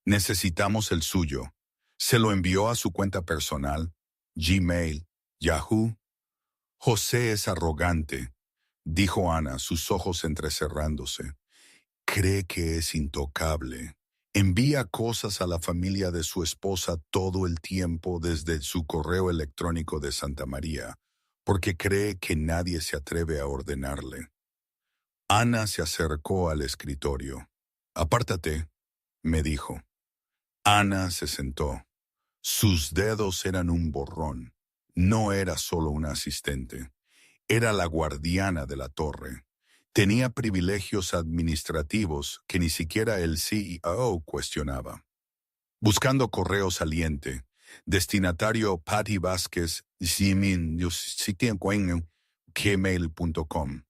Necesitamos el suyo. ¿Se lo envió a su cuenta personal? Gmail, Yahoo. José es arrogante, dijo Ana, sus ojos entrecerrándose. Cree que es intocable. Envía cosas a la familia de su esposa todo el tiempo desde su correo electrónico de Santa María, porque cree que nadie se atreve a ordenarle. Ana se acercó al escritorio. Apártate, me dijo. Ana se sentó. Sus dedos eran un borrón. No era solo una asistente. Era la guardiana de la torre. Tenía privilegios administrativos que ni siquiera el CEO cuestionaba. Buscando correo saliente. Destinatario Patty Vázquez, gmail.com.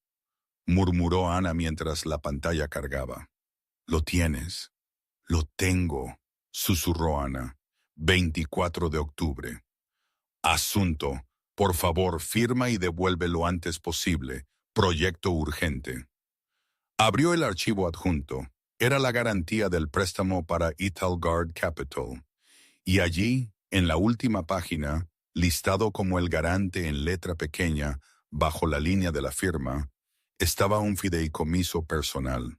Murmuró Ana mientras la pantalla cargaba. «Lo tienes». «Lo tengo», susurró Ana. 24 de octubre. Asunto. Por favor, firma y devuelve lo antes posible. Proyecto urgente. Abrió el archivo adjunto. Era la garantía del préstamo para Italguard Capital. Y allí, en la última página, listado como el garante en letra pequeña, bajo la línea de la firma, estaba un fideicomiso personal.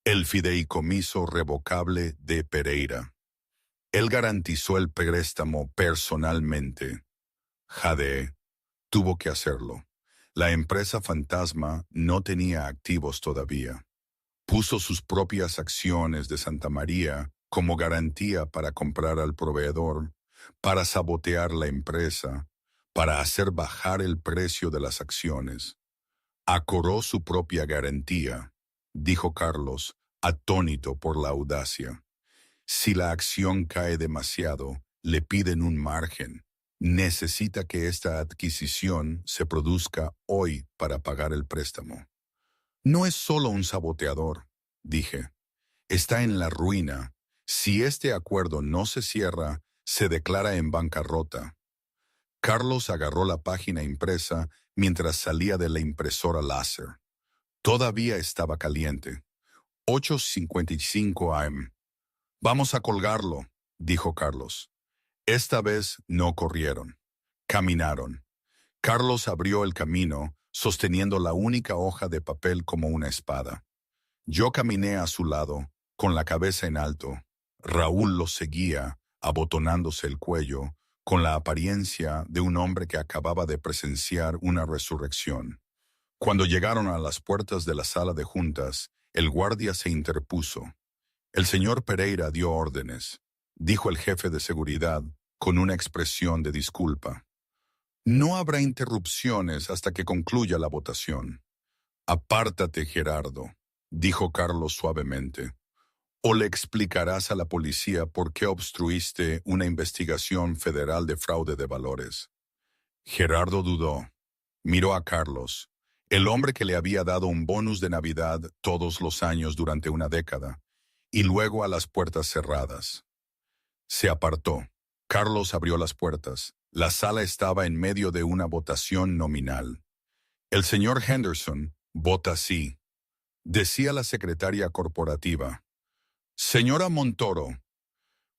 El fideicomiso revocable de Pereira. Él garantizó el préstamo personalmente. Jade tuvo que hacerlo. La empresa fantasma no tenía activos todavía. Puso sus propias acciones de Santa María como garantía para comprar al proveedor, para sabotear la empresa, para hacer bajar el precio de las acciones. Acoró su propia garantía, dijo Carlos, atónito por la audacia. Si la acción cae demasiado, le piden un margen. Necesita que esta adquisición se produzca hoy para pagar el préstamo. No es solo un saboteador, dije. Está en la ruina. Si este acuerdo no se cierra, se declara en bancarrota. Carlos agarró la página impresa mientras salía de la impresora láser. Todavía estaba caliente. 8:55 AM. Vamos a colgarlo, dijo Carlos. Esta vez no corrieron. Caminaron. Carlos abrió el camino, sosteniendo la única hoja de papel como una espada. Yo caminé a su lado, con la cabeza en alto. Raúl lo seguía, abotonándose el cuello, con la apariencia de un hombre que acababa de presenciar una resurrección. Cuando llegaron a las puertas de la sala de juntas, el guardia se interpuso. El señor Pereira dio órdenes, dijo el jefe de seguridad con una expresión de disculpa. No habrá interrupciones hasta que concluya la votación. Apártate, Gerardo, dijo Carlos suavemente. O le explicarás a la policía por qué obstruiste una investigación federal de fraude de valores. Gerardo dudó. Miró a Carlos, el hombre que le había dado un bonus de Navidad todos los años durante una década, y luego a las puertas cerradas. Se apartó. Carlos abrió las puertas. La sala estaba en medio de una votación nominal. El señor Henderson vota sí, decía la secretaria corporativa. Señora Montoro.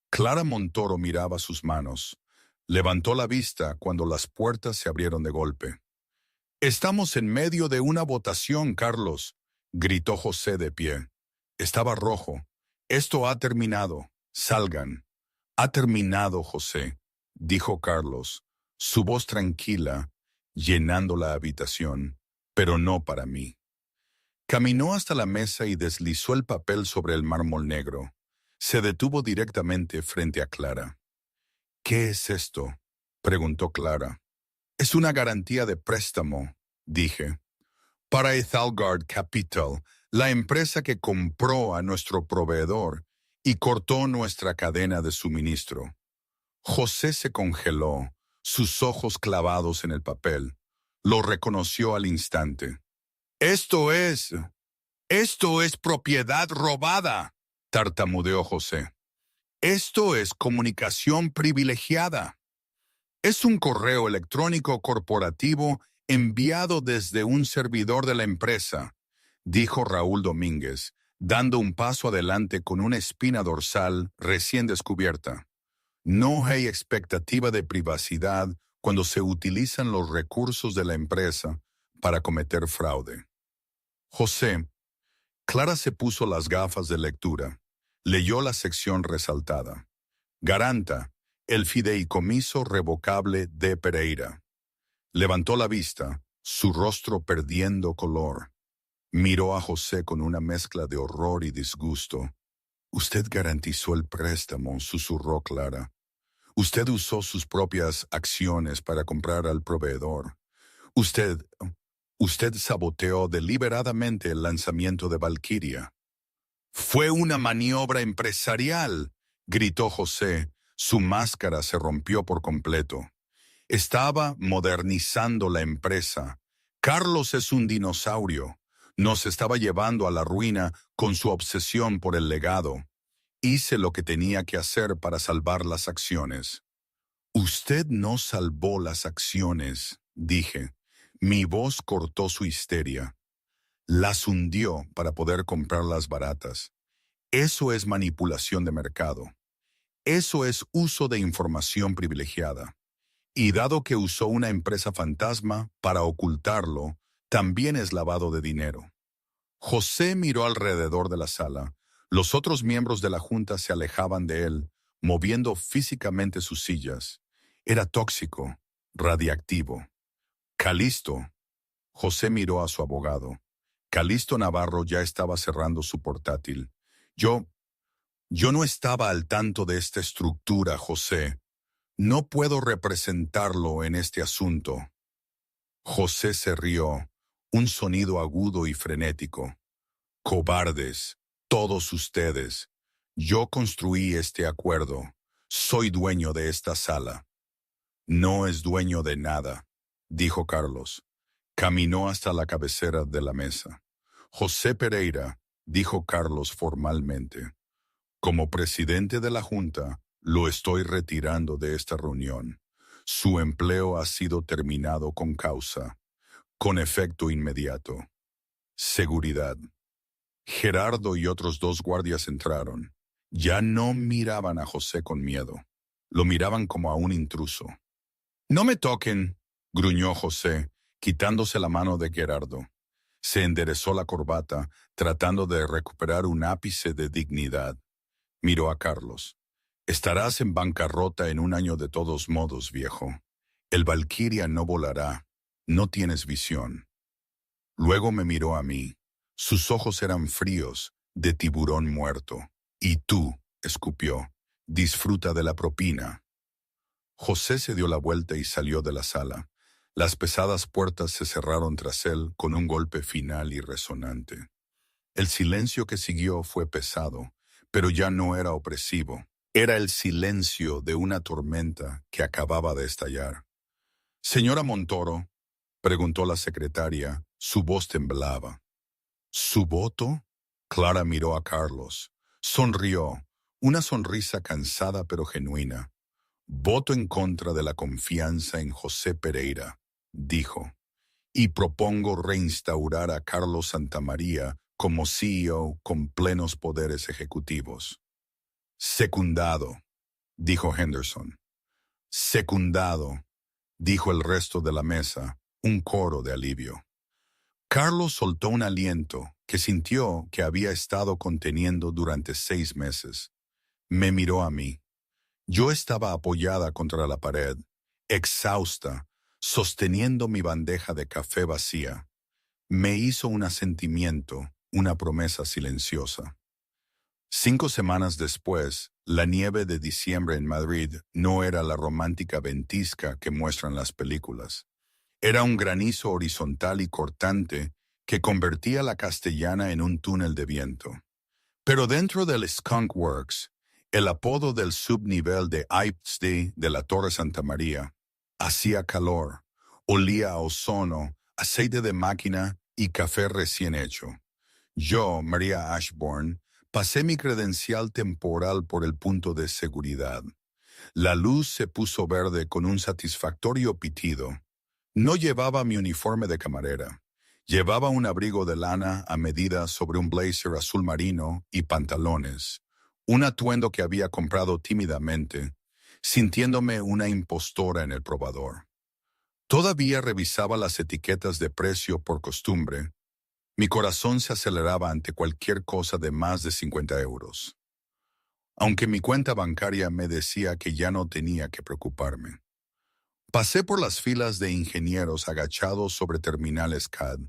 Clara Montoro miraba sus manos. Levantó la vista cuando las puertas se abrieron de golpe. Estamos en medio de una votación, Carlos, gritó José de pie. Estaba rojo. Esto ha terminado. Salgan. Ha terminado, José, dijo Carlos, su voz tranquila, llenando la habitación, pero no para mí. Caminó hasta la mesa y deslizó el papel sobre el mármol negro. Se detuvo directamente frente a Clara. ¿Qué es esto?, preguntó Clara. Es una garantía de préstamo, dije. Para Ethelgard Capital, la empresa que compró a nuestro proveedor y cortó nuestra cadena de suministro. José se congeló, sus ojos clavados en el papel. Lo reconoció al instante. Esto es propiedad robada, tartamudeó José. Esto es comunicación privilegiada. Es un correo electrónico corporativo enviado desde un servidor de la empresa, dijo Raúl Domínguez, dando un paso adelante con una espina dorsal recién descubierta. No hay expectativa de privacidad cuando se utilizan los recursos de la empresa para cometer fraude. José, Clara se puso las gafas de lectura. Leyó la sección resaltada. Garanta, el fideicomiso revocable de Pereira. Levantó la vista, su rostro perdiendo color. Miró a José con una mezcla de horror y disgusto. Usted garantizó el préstamo, susurró Clara. Usted usó sus propias acciones para comprar al proveedor. Usted saboteó deliberadamente el lanzamiento de Valkyria. Fue una maniobra empresarial, gritó José. Su máscara se rompió por completo. Estaba modernizando la empresa. Carlos es un dinosaurio. Nos estaba llevando a la ruina con su obsesión por el legado. Hice lo que tenía que hacer para salvar las acciones. Usted no salvó las acciones, dije. Mi voz cortó su histeria. Las hundió para poder comprarlas baratas. Eso es manipulación de mercado. Eso es uso de información privilegiada. Y dado que usó una empresa fantasma para ocultarlo, también es lavado de dinero. José miró alrededor de la sala. Los otros miembros de la junta se alejaban de él, moviendo físicamente sus sillas. Era tóxico, radiactivo. Calisto. José miró a su abogado. Calisto Navarro ya estaba cerrando su portátil. Yo no estaba al tanto de esta estructura, José. No puedo representarlo en este asunto. José se rió, un sonido agudo y frenético. Cobardes, todos ustedes. Yo construí este acuerdo. Soy dueño de esta sala. No es dueño de nada, dijo Carlos. Caminó hasta la cabecera de la mesa. José Pereira, dijo Carlos formalmente. Como presidente de la Junta, lo estoy retirando de esta reunión. Su empleo ha sido terminado con causa, con efecto inmediato. Seguridad. Gerardo y otros 2 guardias entraron. Ya no miraban a José con miedo. Lo miraban como a un intruso. «No me toquen», gruñó José, quitándose la mano de Gerardo. Se enderezó la corbata, tratando de recuperar un ápice de dignidad. Miró a Carlos. Estarás en bancarrota en un año de todos modos, viejo. El Valquiria no volará. No tienes visión. Luego me miró a mí. Sus ojos eran fríos, de tiburón muerto. Y tú, escupió, disfruta de la propina. José se dio la vuelta y salió de la sala. Las pesadas puertas se cerraron tras él con un golpe final y resonante. El silencio que siguió fue pesado, pero ya no era opresivo. Era el silencio de una tormenta que acababa de estallar. «Señora Montoro», preguntó la secretaria, su voz temblaba. «¿Su voto?» Clara miró a Carlos. Sonrió, una sonrisa cansada pero genuina. «Voto en contra de la confianza en José Pereira», dijo, «y propongo reinstaurar a Carlos Santamaría como CEO con plenos poderes ejecutivos». «Secundado», dijo Henderson. «Secundado», dijo el resto de la mesa, un coro de alivio. Carlos soltó un aliento que sintió que había estado conteniendo durante 6 meses. Me miró a mí. Yo estaba apoyada contra la pared, exhausta, sosteniendo mi bandeja de café vacía. Me hizo un asentimiento, una promesa silenciosa. 5 semanas después, la nieve de diciembre en Madrid no era la romántica ventisca que muestran las películas. Era un granizo horizontal y cortante que convertía la Castellana en un túnel de viento. Pero dentro del Skunk Works, el apodo del subnivel de IPSD de la Torre Santa María, hacía calor, olía a ozono, aceite de máquina y café recién hecho. Yo, María Ashburn, pasé mi credencial temporal por el punto de seguridad. La luz se puso verde con un satisfactorio pitido. No llevaba mi uniforme de camarera. Llevaba un abrigo de lana a medida sobre un blazer azul marino y pantalones, un atuendo que había comprado tímidamente, sintiéndome una impostora en el probador. Todavía revisaba las etiquetas de precio por costumbre. Mi corazón se aceleraba ante cualquier cosa de más de 50 euros. Aunque mi cuenta bancaria me decía que ya no tenía que preocuparme. Pasé por las filas de ingenieros agachados sobre terminales CAD.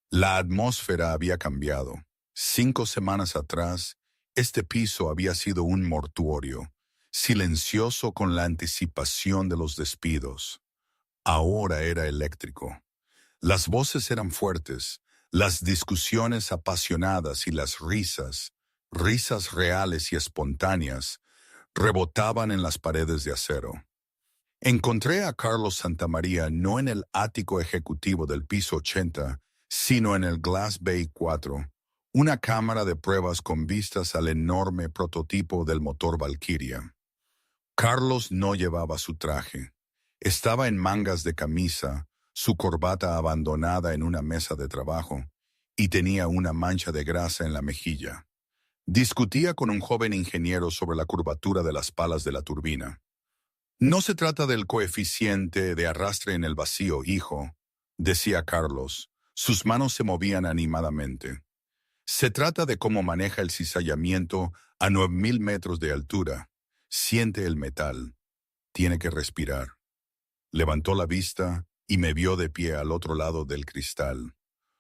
La atmósfera había cambiado. 5 semanas atrás, este piso había sido un mortuorio, silencioso con la anticipación de los despidos. Ahora era eléctrico. Las voces eran fuertes, las discusiones apasionadas y las risas, risas reales y espontáneas, rebotaban en las paredes de acero. Encontré a Carlos Santamaría no en el ático ejecutivo del piso 80, sino en el Glass Bay 4, una cámara de pruebas con vistas al enorme prototipo del motor Valkyria. Carlos no llevaba su traje. Estaba en mangas de camisa, su corbata abandonada en una mesa de trabajo, y tenía una mancha de grasa en la mejilla. Discutía con un joven ingeniero sobre la curvatura de las palas de la turbina. «No se trata del coeficiente de arrastre en el vacío, hijo», decía Carlos. Sus manos se movían animadamente. «Se trata de cómo maneja el cizallamiento a 9.000 metros de altura. Siente el metal. Tiene que respirar». Levantó la vista y me vio de pie al otro lado del cristal.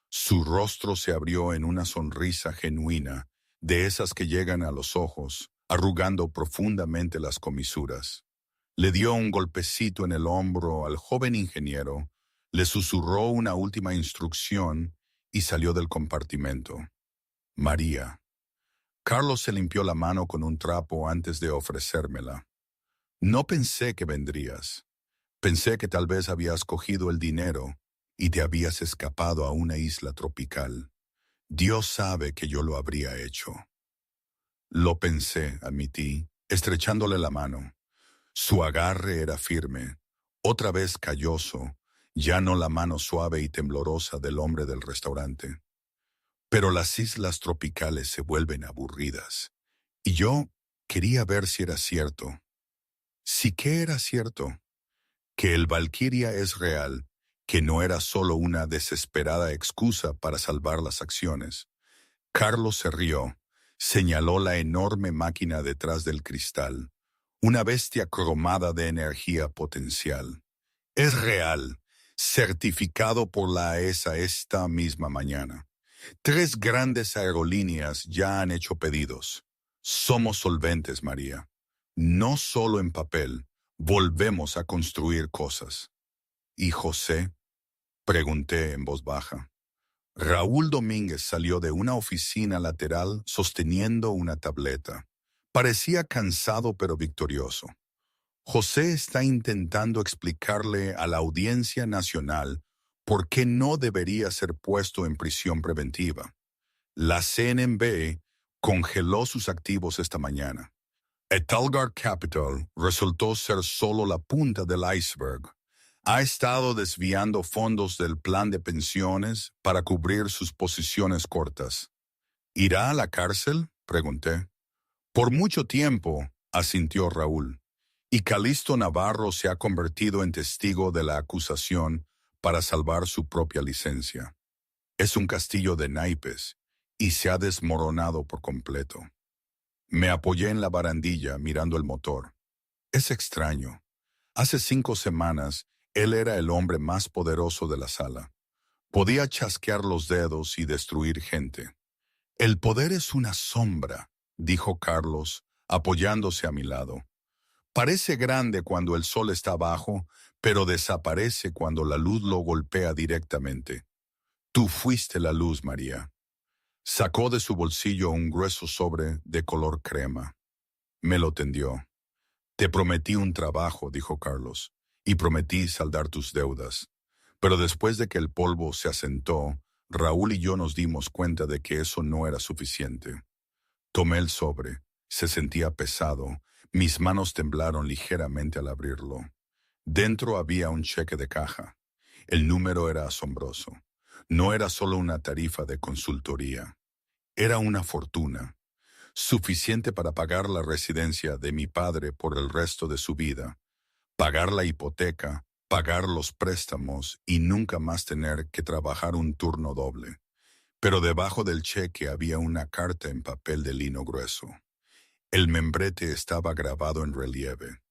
Su rostro se abrió en una sonrisa genuina, de esas que llegan a los ojos, arrugando profundamente las comisuras. Le dio un golpecito en el hombro al joven ingeniero, le susurró una última instrucción y salió del compartimento. «María». Carlos se limpió la mano con un trapo antes de ofrecérmela. «No pensé que vendrías. Pensé que tal vez habías cogido el dinero y te habías escapado a una isla tropical. Dios sabe que yo lo habría hecho». «Lo pensé», admití, estrechándole la mano. Su agarre era firme, otra vez calloso, ya no la mano suave y temblorosa del hombre del restaurante. Pero las islas tropicales se vuelven aburridas, y yo quería ver si era cierto. Sí que era cierto, que el Valkyria es real, que no era solo una desesperada excusa para salvar las acciones. Carlos se rió. Señaló la enorme máquina detrás del cristal, una bestia cromada de energía potencial. Es real, certificado por la AESA esta misma mañana. 3 grandes aerolíneas ya han hecho pedidos. Somos solventes, María. No solo en papel, volvemos a construir cosas. ¿Y José? Pregunté en voz baja. Raúl Domínguez salió de una oficina lateral sosteniendo una tableta. Parecía cansado pero victorioso. José está intentando explicarle a la Audiencia Nacional por qué no debería ser puesto en prisión preventiva. La CNMV congeló sus activos esta mañana. Etalgar Capital resultó ser solo la punta del iceberg. Ha estado desviando fondos del plan de pensiones para cubrir sus posiciones cortas. ¿Irá a la cárcel?, pregunté. Por mucho tiempo, asintió Raúl, y Calixto Navarro se ha convertido en testigo de la acusación para salvar su propia licencia. Es un castillo de naipes y se ha desmoronado por completo. Me apoyé en la barandilla mirando el motor. Es extraño. Hace 5 semanas, él era el hombre más poderoso de la sala. Podía chasquear los dedos y destruir gente. El poder es una sombra, dijo Carlos, apoyándose a mi lado. Parece grande cuando el sol está abajo, pero desaparece cuando la luz lo golpea directamente. Tú fuiste la luz, María. Sacó de su bolsillo un grueso sobre de color crema. Me lo tendió. Te prometí un trabajo, dijo Carlos, y prometí saldar tus deudas. Pero después de que el polvo se asentó, Raúl y yo nos dimos cuenta de que eso no era suficiente. Tomé el sobre. Se sentía pesado. Mis manos temblaron ligeramente al abrirlo. Dentro había un cheque de caja. El número era asombroso. No era solo una tarifa de consultoría. Era una fortuna, suficiente para pagar la residencia de mi padre por el resto de su vida, pagar la hipoteca, pagar los préstamos y nunca más tener que trabajar un turno doble. Pero debajo del cheque había una carta en papel de lino grueso. El membrete estaba grabado en relieve.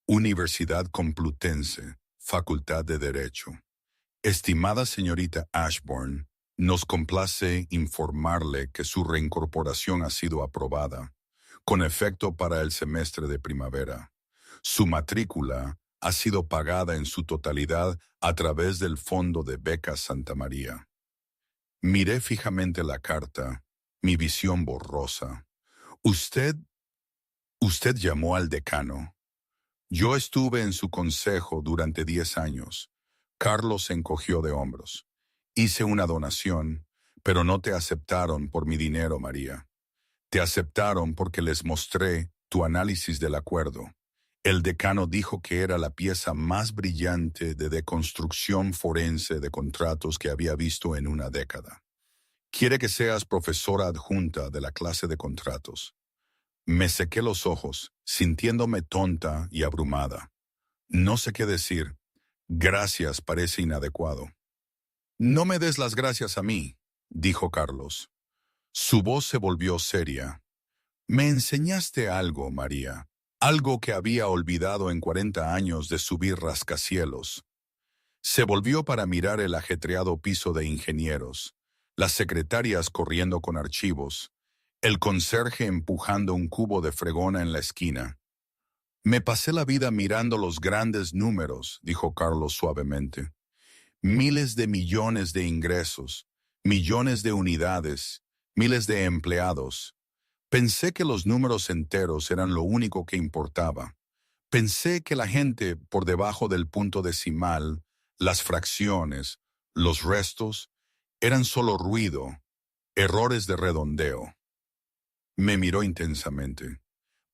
Universidad Complutense, Facultad de Derecho. Estimada señorita Ashburn, nos complace informarle que su reincorporación ha sido aprobada, con efecto para el semestre de primavera. Su matrícula ha sido pagada en su totalidad a través del Fondo de Becas Santa María. Miré fijamente la carta, mi visión borrosa. Usted llamó al decano. Yo estuve en su consejo durante 10 años. Carlos se encogió de hombros. Hice una donación, pero no te aceptaron por mi dinero, María. Te aceptaron porque les mostré tu análisis del acuerdo. El decano dijo que era la pieza más brillante de deconstrucción forense de contratos que había visto en una década. Quiere que seas profesora adjunta de la clase de contratos. Me sequé los ojos, sintiéndome tonta y abrumada. No sé qué decir. Gracias parece inadecuado. No me des las gracias a mí, dijo Carlos. Su voz se volvió seria. Me enseñaste algo, María, algo que había olvidado en 40 años de subir rascacielos. Se volvió para mirar el ajetreado piso de ingenieros, las secretarias corriendo con archivos, el conserje empujando un cubo de fregona en la esquina. Me pasé la vida mirando los grandes números, dijo Carlos suavemente. Miles de millones de ingresos, millones de unidades, miles de empleados. Pensé que los números enteros eran lo único que importaba. Pensé que la gente por debajo del punto decimal, las fracciones, los restos, eran solo ruido, errores de redondeo. Me miró intensamente.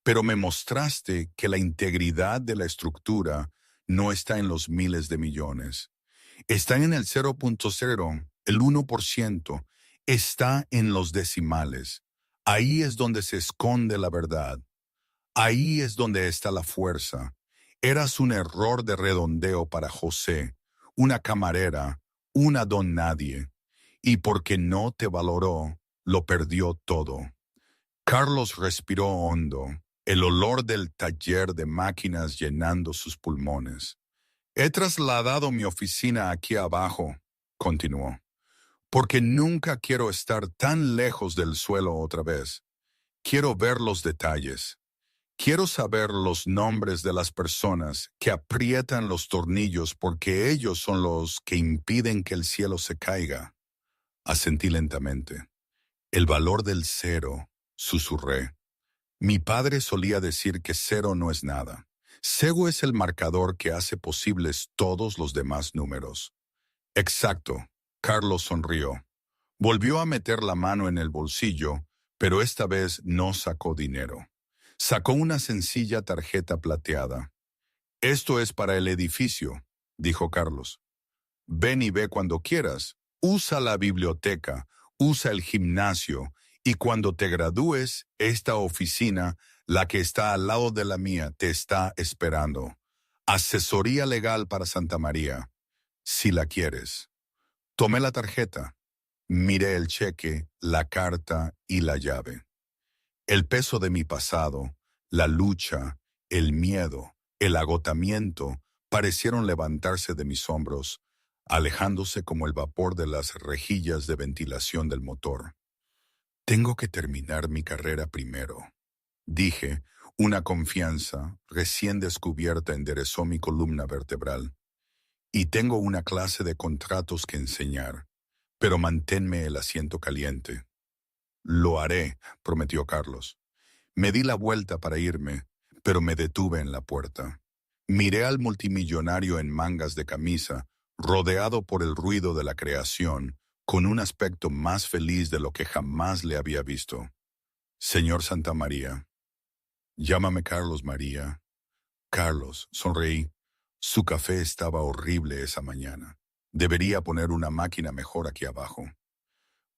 Pero me mostraste que la integridad de la estructura no está en los miles de millones. Está en el 0.0, el 1%. Está en los decimales. Ahí es donde se esconde la verdad. Ahí es donde está la fuerza. Eras un error de redondeo para José, una camarera, una don nadie. Y porque no te valoró, lo perdió todo. Carlos respiró hondo, el olor del taller de máquinas llenando sus pulmones. He trasladado mi oficina aquí abajo, continuó, porque nunca quiero estar tan lejos del suelo otra vez. Quiero ver los detalles. Quiero saber los nombres de las personas que aprietan los tornillos porque ellos son los que impiden que el cielo se caiga. Asentí lentamente. El valor del cero, susurré. Mi padre solía decir que cero no es nada. Cero es el marcador que hace posibles todos los demás números. Exacto. Carlos sonrió. Volvió a meter la mano en el bolsillo, pero esta vez no sacó dinero. Sacó una sencilla tarjeta plateada. Esto es para el edificio, dijo Carlos. Ven y ve cuando quieras. Usa la biblioteca, usa el gimnasio, y cuando te gradúes, esta oficina, la que está al lado de la mía, te está esperando. Asesoría legal para Santa María, si la quieres. Tomé la tarjeta. Miré el cheque, la carta y la llave. El peso de mi pasado, la lucha, el miedo, el agotamiento, parecieron levantarse de mis hombros, alejándose como el vapor de las rejillas de ventilación del motor. Tengo que terminar mi carrera primero, dije. Una confianza recién descubierta enderezó mi columna vertebral. Y tengo una clase de contratos que enseñar, pero manténme el asiento caliente. Lo haré, prometió Carlos. Me di la vuelta para irme, pero me detuve en la puerta. Miré al multimillonario en mangas de camisa, rodeado por el ruido de la creación, con un aspecto más feliz de lo que jamás le había visto. Señor Santamaría. Llámame Carlos María. Carlos, sonreí. Su café estaba horrible esa mañana. Debería poner una máquina mejor aquí abajo.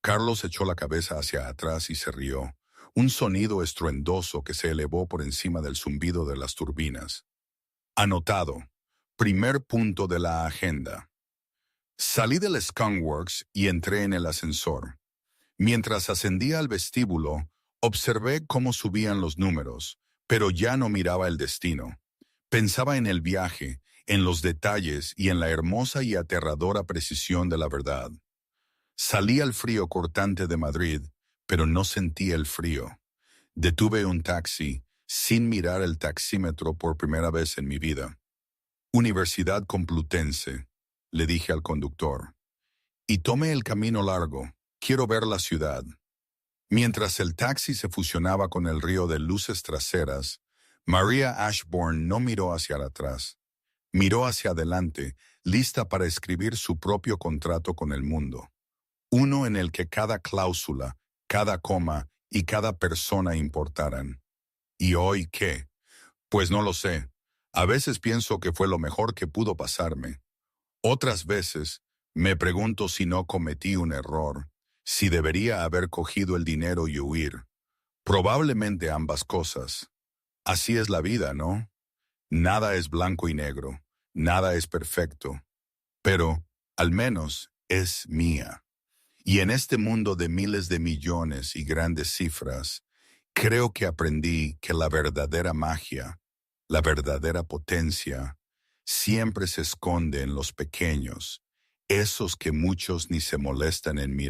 Carlos echó la cabeza hacia atrás y se rió, un sonido estruendoso que se elevó por encima del zumbido de las turbinas. Anotado. Primer punto de la agenda. Salí del Skunkworks y entré en el ascensor. Mientras ascendía al vestíbulo, observé cómo subían los números, pero ya no miraba el destino. Pensaba en el viaje, en los detalles y en la hermosa y aterradora precisión de la verdad. Salí al frío cortante de Madrid, pero no sentí el frío. Detuve un taxi, sin mirar el taxímetro por primera vez en mi vida. Universidad Complutense, le dije al conductor. Y tomé el camino largo. Quiero ver la ciudad. Mientras el taxi se fusionaba con el río de luces traseras, Maria Ashburn no miró hacia atrás. Miró hacia adelante, lista para escribir su propio contrato con el mundo. Uno en el que cada cláusula, cada coma y cada persona importaran. ¿Y hoy qué? Pues no lo sé. A veces pienso que fue lo mejor que pudo pasarme. Otras veces me pregunto si no cometí un error, si debería haber cogido el dinero y huir. Probablemente ambas cosas. Así es la vida, ¿no? Nada es blanco y negro, nada es perfecto, pero al menos es mía. Y en este mundo de miles de millones y grandes cifras, creo que aprendí que la verdadera magia, la verdadera potencia, siempre se esconde en los pequeños, esos que muchos ni se molestan en mirar.